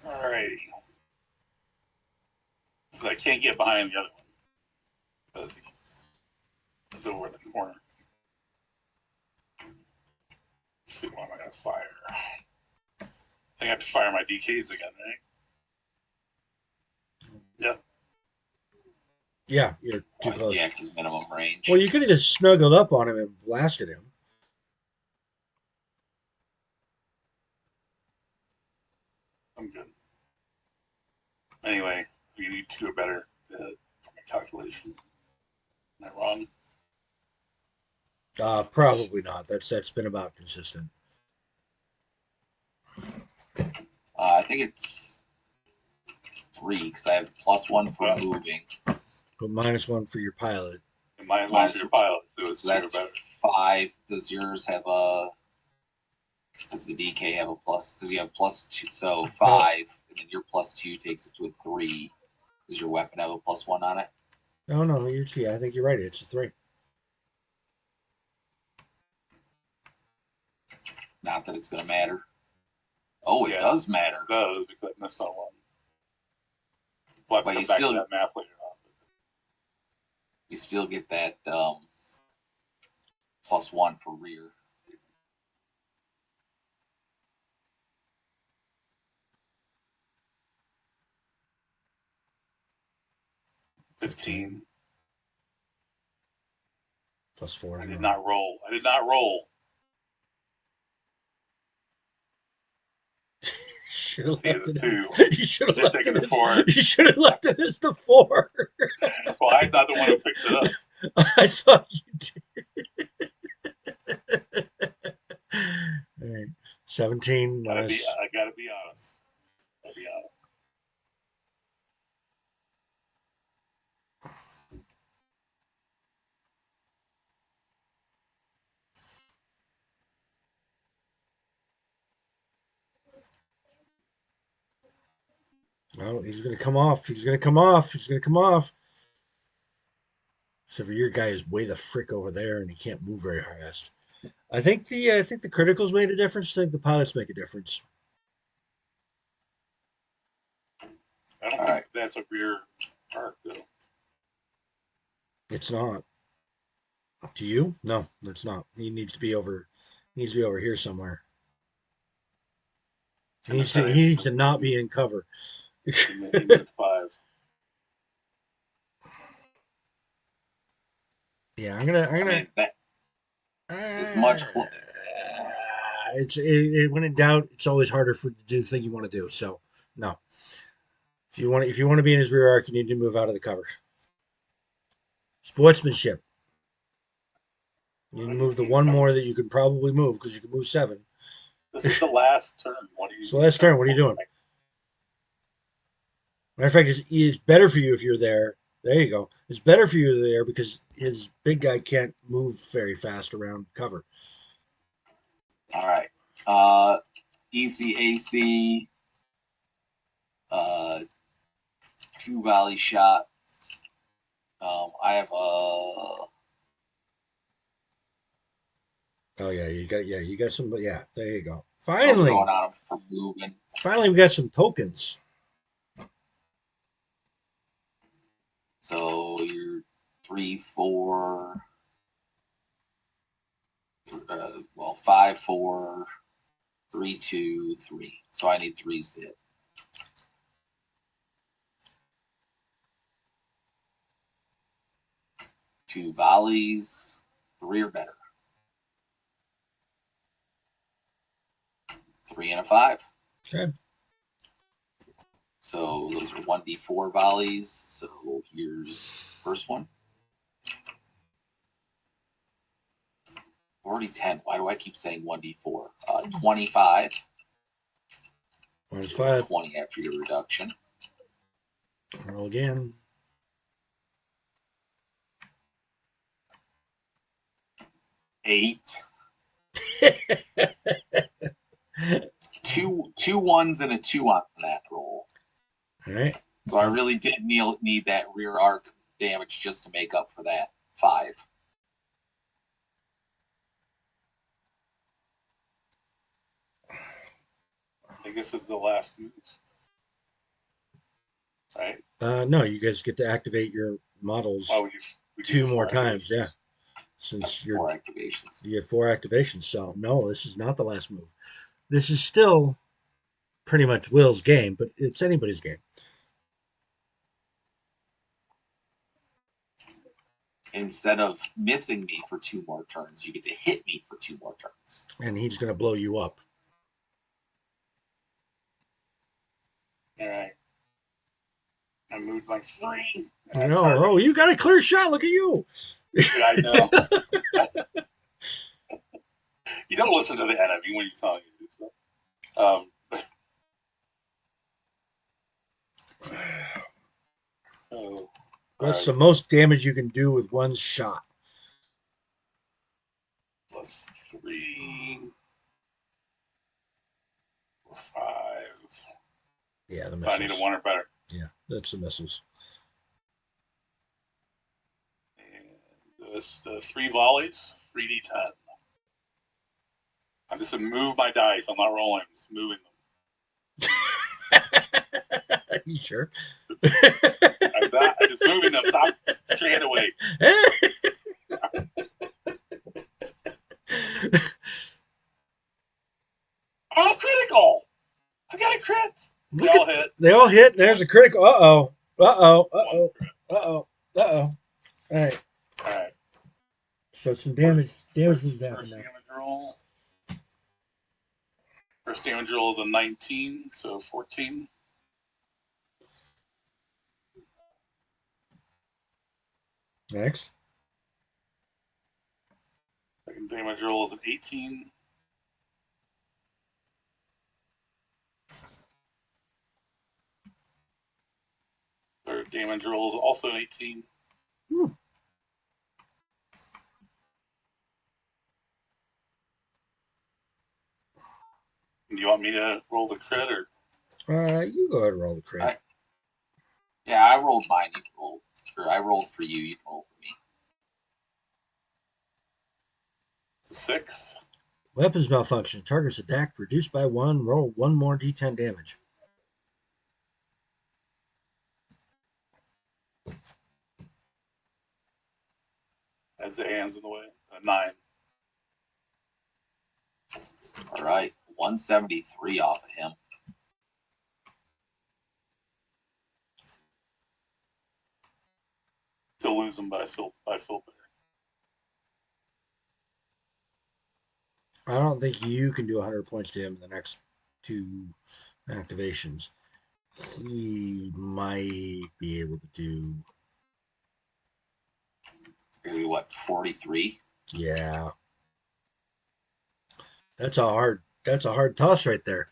Alrighty. So I can't get behind the other one because he's over in the corner. Let's see, what am I going to fire? I think I have to fire my DKs again, right? Yep.
Yeah, you're too close.
Yeah, because minimum range.
Well, you could have just snuggled up on him and blasted him.
I'm good. Anyway, we need 2 or better for my calculation. Am I wrong?
Probably not. That's been about consistent.
I think it's 3 because I have +1 for moving.
But -1 for your pilot.
And -1 for your pilot.
So that's 5. Does yours have a? Does the DK have a plus? Because you have +2, so 5, and then your +2 takes it to a 3. Does your weapon have a +1 on it?
No. I think you're right. It's a 3.
Not that it's going to matter. Oh, it does matter.
It does, because I missed that one. We'll have to come back to that map later on.
You still get that +1 for rear.
+15.
+4.
I did not roll.
Should have left it.
2.
You should have left it.
4.
You should have left it as the 4.
Well, I'm not the one who picked it up.
I thought you did. All right. 17 minus.
I gotta be honest. I'll be honest.
Oh, he's going to come off. He's going to come off. He's going to come off. Except for your guy is way the frick over there, and he can't move very fast. I think the criticals made a difference. I think the pilots make a difference.
I don't think that's a rear arc, though.
It's not. To you? No, that's not. He needs to be over. He needs to be over here somewhere. He needs to not be in cover.
5.
Yeah, I'm gonna.
It's much.
When in doubt, it's always harder to do the thing you want to do. So no. If you want to be in his rear arc, you need to move out of the cover. Sportsmanship. You can move the 1 more that you can probably move because you can move 7.
This is the last turn.
It's the last turn. What are you doing? Matter of fact, it's better for you if you're there. There you go. It's better for you there because his big guy can't move very fast around cover.
All right. ECAC. 2 volley shots. I have a.
Oh yeah, you got some. Yeah, there you go. Finally,
going on for moving.
Finally, we got some tokens.
So your 3, 4. 5, 4, 3, 2, 3. So I need 3s to hit. 2 volleys, 3 or better. 3 and a 5.
Okay.
So those are 1d4 volleys. So here's the first one. Already 10. Why do I keep saying 1d4? 25.
Minus
So
5.
20 after your reduction.
Roll again.
8. Two ones and a 2 on that roll.
All right.
So I really did need that rear arc damage just to make up for that 5.
I guess it's the last move. Right?
No, you guys get to activate your models
Oh, we
2 more
4
times. Yeah.
activations.
Since
That's
you're
4 activations.
you have 4 activations. So no, this is not the last move. This is still pretty much Will's game, but it's anybody's game.
Instead of missing me for 2 more turns, you get to hit me for 2 more turns.
And he's going to blow you up.
All right. I moved my 3.
Oh, you got a clear shot. Look at you.
I know. You don't listen to the enemy when you tell you to do stuff.
What's the most damage you can do with one shot?
Plus 3. 5.
Yeah, the
So I
missiles.
need a 1 or better.
Yeah, that's the missiles.
And this the 3 volleys, 3d10. I'm just gonna move my dice. I'm not rolling. I'm just moving them.
You sure?
I'm just moving them. Stop straying away. Oh, critical! I got a crit. They all hit.
They all hit. There's a critical. Uh-oh. Uh-oh. Uh-oh. Uh-oh. Uh-oh. All right.
All right.
So some damage. Damage was happening now.
Damage roll. First damage roll is a 19, so 14.
Next.
Second damage roll is an 18. Third damage roll is also an 18.
Whew.
Do you want me to roll the crit or?
You go ahead and roll the crit.
Yeah, I rolled mine. You can roll. Or I rolled for you. You can roll for me.
6.
Weapons malfunction. Target's attack reduced by 1. Roll 1 more d10 damage.
As the hand's in the way. A 9.
All right. 173 off of him.
Still lose them by Phil better.
I don't think you can do 100 points to him in the next 2 activations. He might be able to do.
Maybe what, 43?
Yeah. That's a hard toss right there.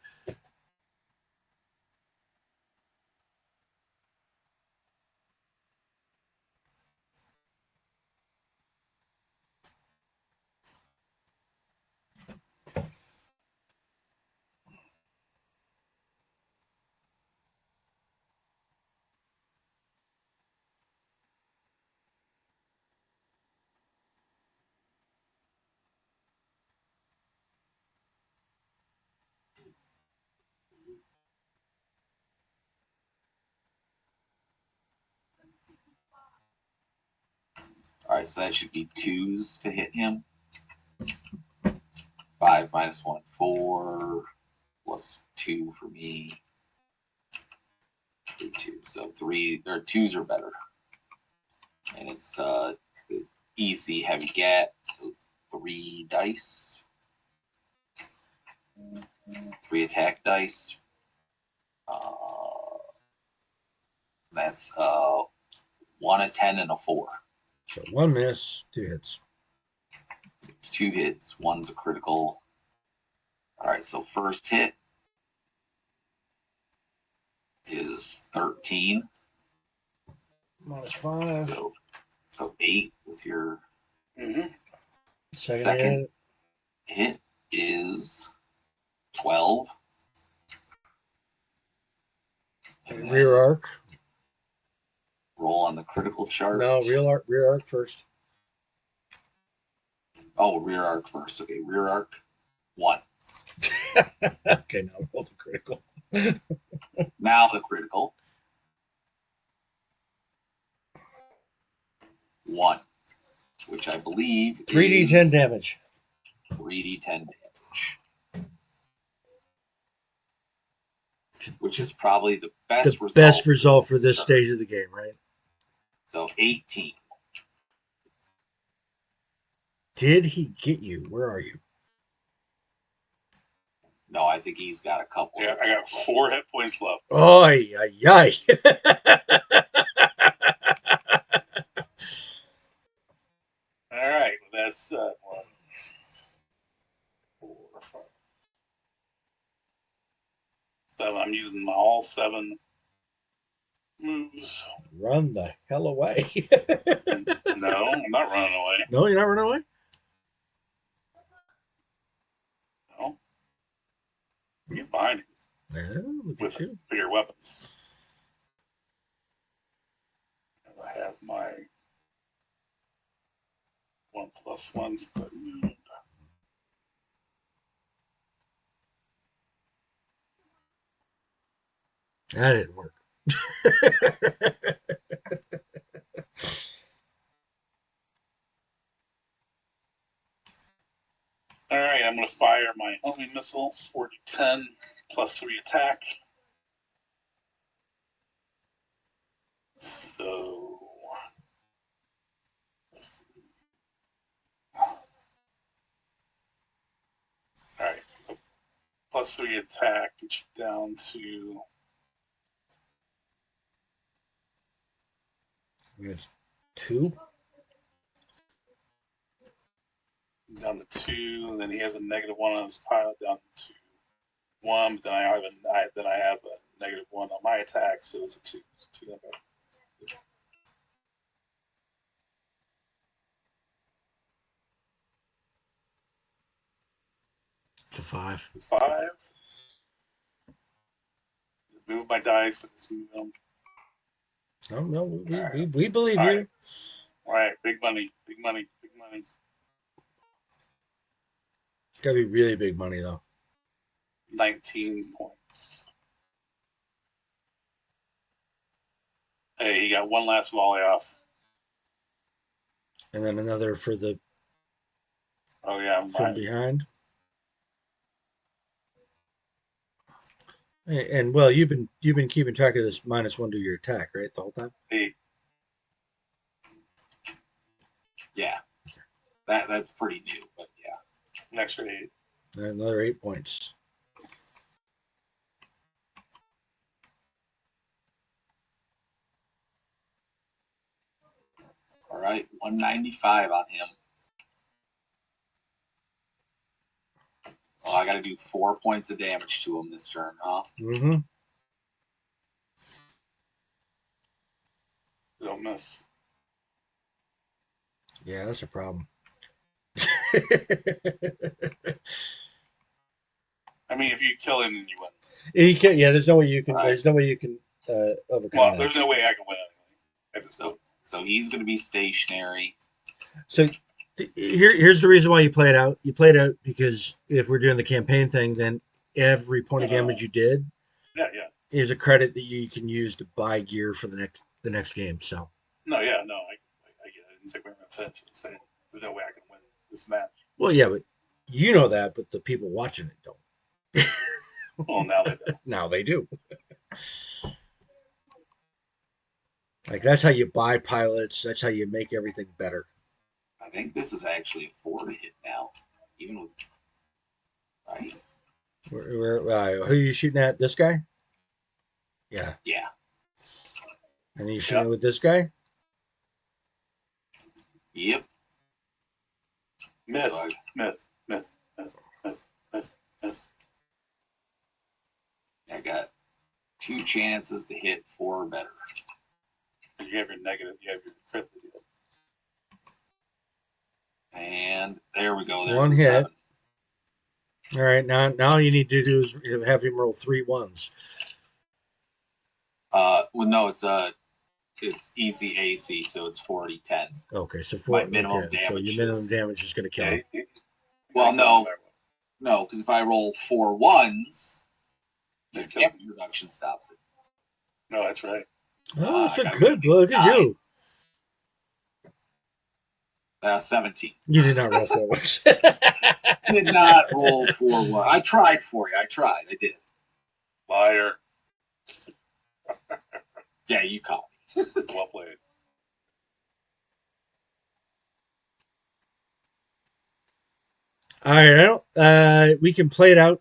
right, so that should be 2s to hit him. 5 minus 1, 4 plus 2 for me. 3, 2. So 2s are better. And it's easy heavy get. So 3 dice. 3 attack dice. That's 1, a 10, and a 4.
So 1 miss, 2 hits.
2 hits, 1's a critical. All right, so first hit is 13.
-5.
So 8 with your
Second
second hit is 12.
hit. Rear arc.
Roll on the critical chart.
No, rear arc first.
Oh, rear arc first. Okay, rear arc 1.
Okay, now roll the critical.
Now the critical 1, which I believe
3d10
is
damage.
3d10 damage, which is probably the best
The
result.
best result for this stage of the game, right?
So 18.
Did he get you? Where are you?
No, I think he's got a couple.
Yeah, I got 4 hit points left.
Oh, yeah.
All right, that's 1, 2, 4, 5, 7. I'm using all 7 moves.
Run the hell away.
No, I'm not running away.
No, you're not running away?
No. Get behind you
Yeah, look at
with
you.
bigger weapons. And I have my 1+1s that move.
That didn't work.
All right, I'm going to fire my homing missiles, 4d10 plus 3 attack. So, all right, plus 3 attack gets you down to
It's 2.
down to 2, and then he has a -1 on his pile down to 1. But then I have a -1 on my attack, so it's a 2. It's 2.
To 5.
5. Just move my dice and move them.
No, we believe
All
you.
right. All right, big money, big money, big money.
It's got to be really big money, though.
19 points. Hey, he got one last volley off.
And then another for the
Oh yeah,
from behind. And well, you've been keeping track of this -1 to your attack, right, the whole time?
8.
Yeah, that's pretty new, but yeah.
An extra 8.
Another 8 points.
All right, 195 on him. Oh, I got to do 4 points of damage to him this turn, huh?
Mm-hmm.
Don't miss.
Yeah, that's a problem.
I mean, if you kill him, then you win.
He can't. Yeah, there's no way you can.
Right.
There's no way you can overcome
Well,
that.
there's no way I can win anyway.
So he's going to be stationary.
So here's the reason why you play it out. You play it out because if we're doing the campaign thing, then every point of damage you did
Yeah.
is a credit that you can use to buy gear for the next game. So
No, I get it. didn't think we were going to finish it. Saying there's no way I can win this match.
Well, yeah, but you know that, but the people watching it don't.
Well, now they do.
Now they do. Like, that's how you buy pilots. That's how you make everything better.
I think this is actually a 4 to hit now, even with right.
Who are you shooting at? This guy? Yeah.
Yeah.
And you shooting with this guy?
Yep.
Miss,
So
miss.
I got 2 chances to hit 4 or better.
You have your negative. You have your crit.
And there we go. There's
One
a
hit.
7.
All right. Now you need to do is have him roll 3 1s.
Well, no, it's easy AC, so it's 40-10.
Okay, so
My minimum
okay,
damage.
So your minimum damage is going to kill him.
Well, no, because if I roll 4 1s, the damage reduction stops it.
No, that's right.
Oh, that's a good look at you.
17.
You did not roll 4 1s.
Did not roll 4 1. I tried for you. I did.
Liar.
Yeah, you caught me.
Well played.
All right, we can play it out.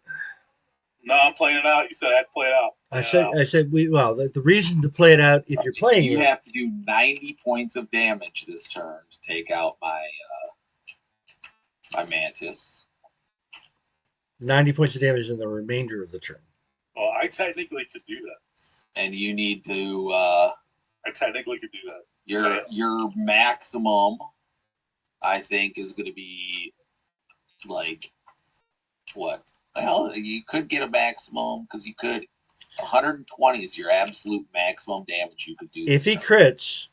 No, I'm playing it out. You said I had to play it out.
I said the reason to play it out if you're playing
you have to do 90 points of damage this turn to take out my my mantis.
90 points of damage in the remainder of the turn.
Well, I technically could do that.
And you need to
I technically could do that.
Your maximum, I think, is going to be like what? Well, you could get a maximum because you could. 120 is your absolute maximum damage you could do.
If he crits,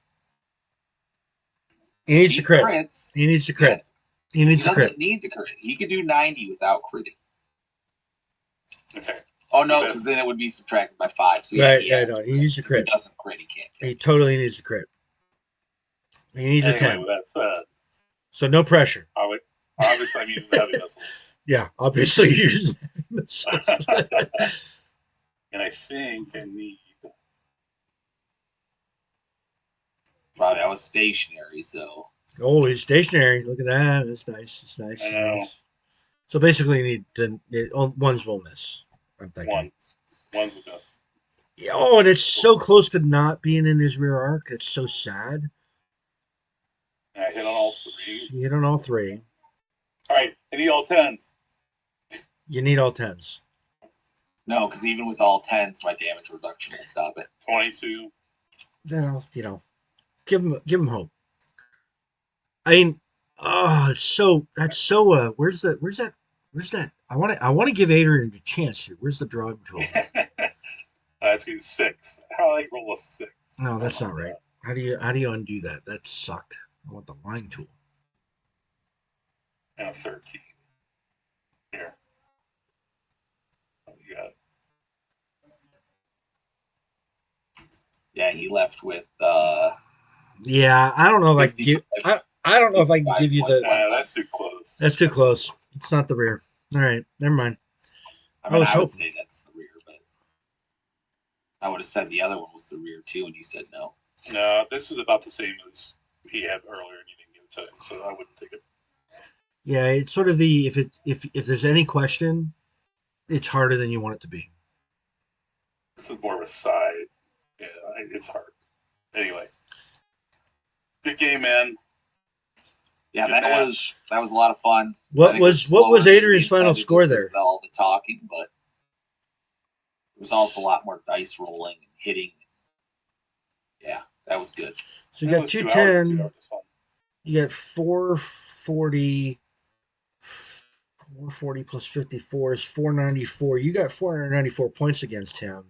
he needs to crit.
Crits,
he needs to crit.
Yeah, he doesn't need to crit. He could do 90 without critting.
Okay.
Oh no, because then it would be subtracted by 5. So
right, yeah, no, he needs to crit.
If he doesn't crit, he can't crit.
He totally needs to crit. He needs a 10.
With that said,
so no pressure.
Obviously, I'm using heavy missiles.
Yeah, obviously using heavy missiles.
And I think I need.
Wow, that was stationary, so.
Oh, he's stationary. Look at that. That's nice. It's nice.
I know.
Nice. So basically, you need ones will miss. I'm thinking.
One's a miss.
Oh, and it's so close to not being in his rear arc. It's so sad.
And I hit on all 3.
You hit on all 3.
All right, I need all 10s.
You need all 10s.
No, because even with all 10s, my damage reduction will stop it.
22.
Well, give him hope. I mean, that's so. Where's that? I want to give Adrian a chance here. Where's the drawing tool?
That's going to be 6. How do I roll a 6?
No, that's not right. How do you undo that? That sucked. I want the line tool.
And a 13. Here. Oh, you got it.
Yeah, he left with.
Yeah, I don't know if I can give. I don't know if I can give you the.
That's too close.
That's too close. It's not the rear. All right, never mind.
I would say that's the rear, but I would have said the other one was the rear too, and you said no.
No, this is about the same as he had earlier, and you didn't give it to him, so I wouldn't take it.
Yeah, it's sort of the if there's any question, it's harder than you want it to be.
This is more of a side. Yeah, it's hard. Anyway, good game, man.
Yeah, that was a lot of fun.
What was Adrian's final score there?
All the talking, but there was also a lot more dice rolling and hitting. Yeah, that was good.
So you got 210. You got 440. 440 plus 54 is 494. You got 494 points against him.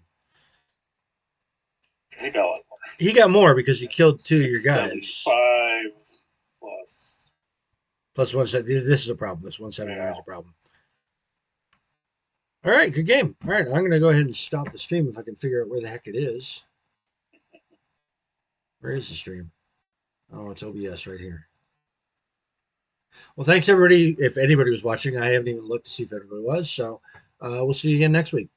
He got a lot more.
He got more because he killed 2 of your guys.
5
plus 170. This is a problem. This 179 is a problem. All right, good game. All right, I'm going to go ahead and stop the stream if I can figure out where the heck it is. Where is the stream? Oh, it's OBS right here. Well, thanks everybody. If anybody was watching, I haven't even looked to see if everybody was. So we'll see you again next week.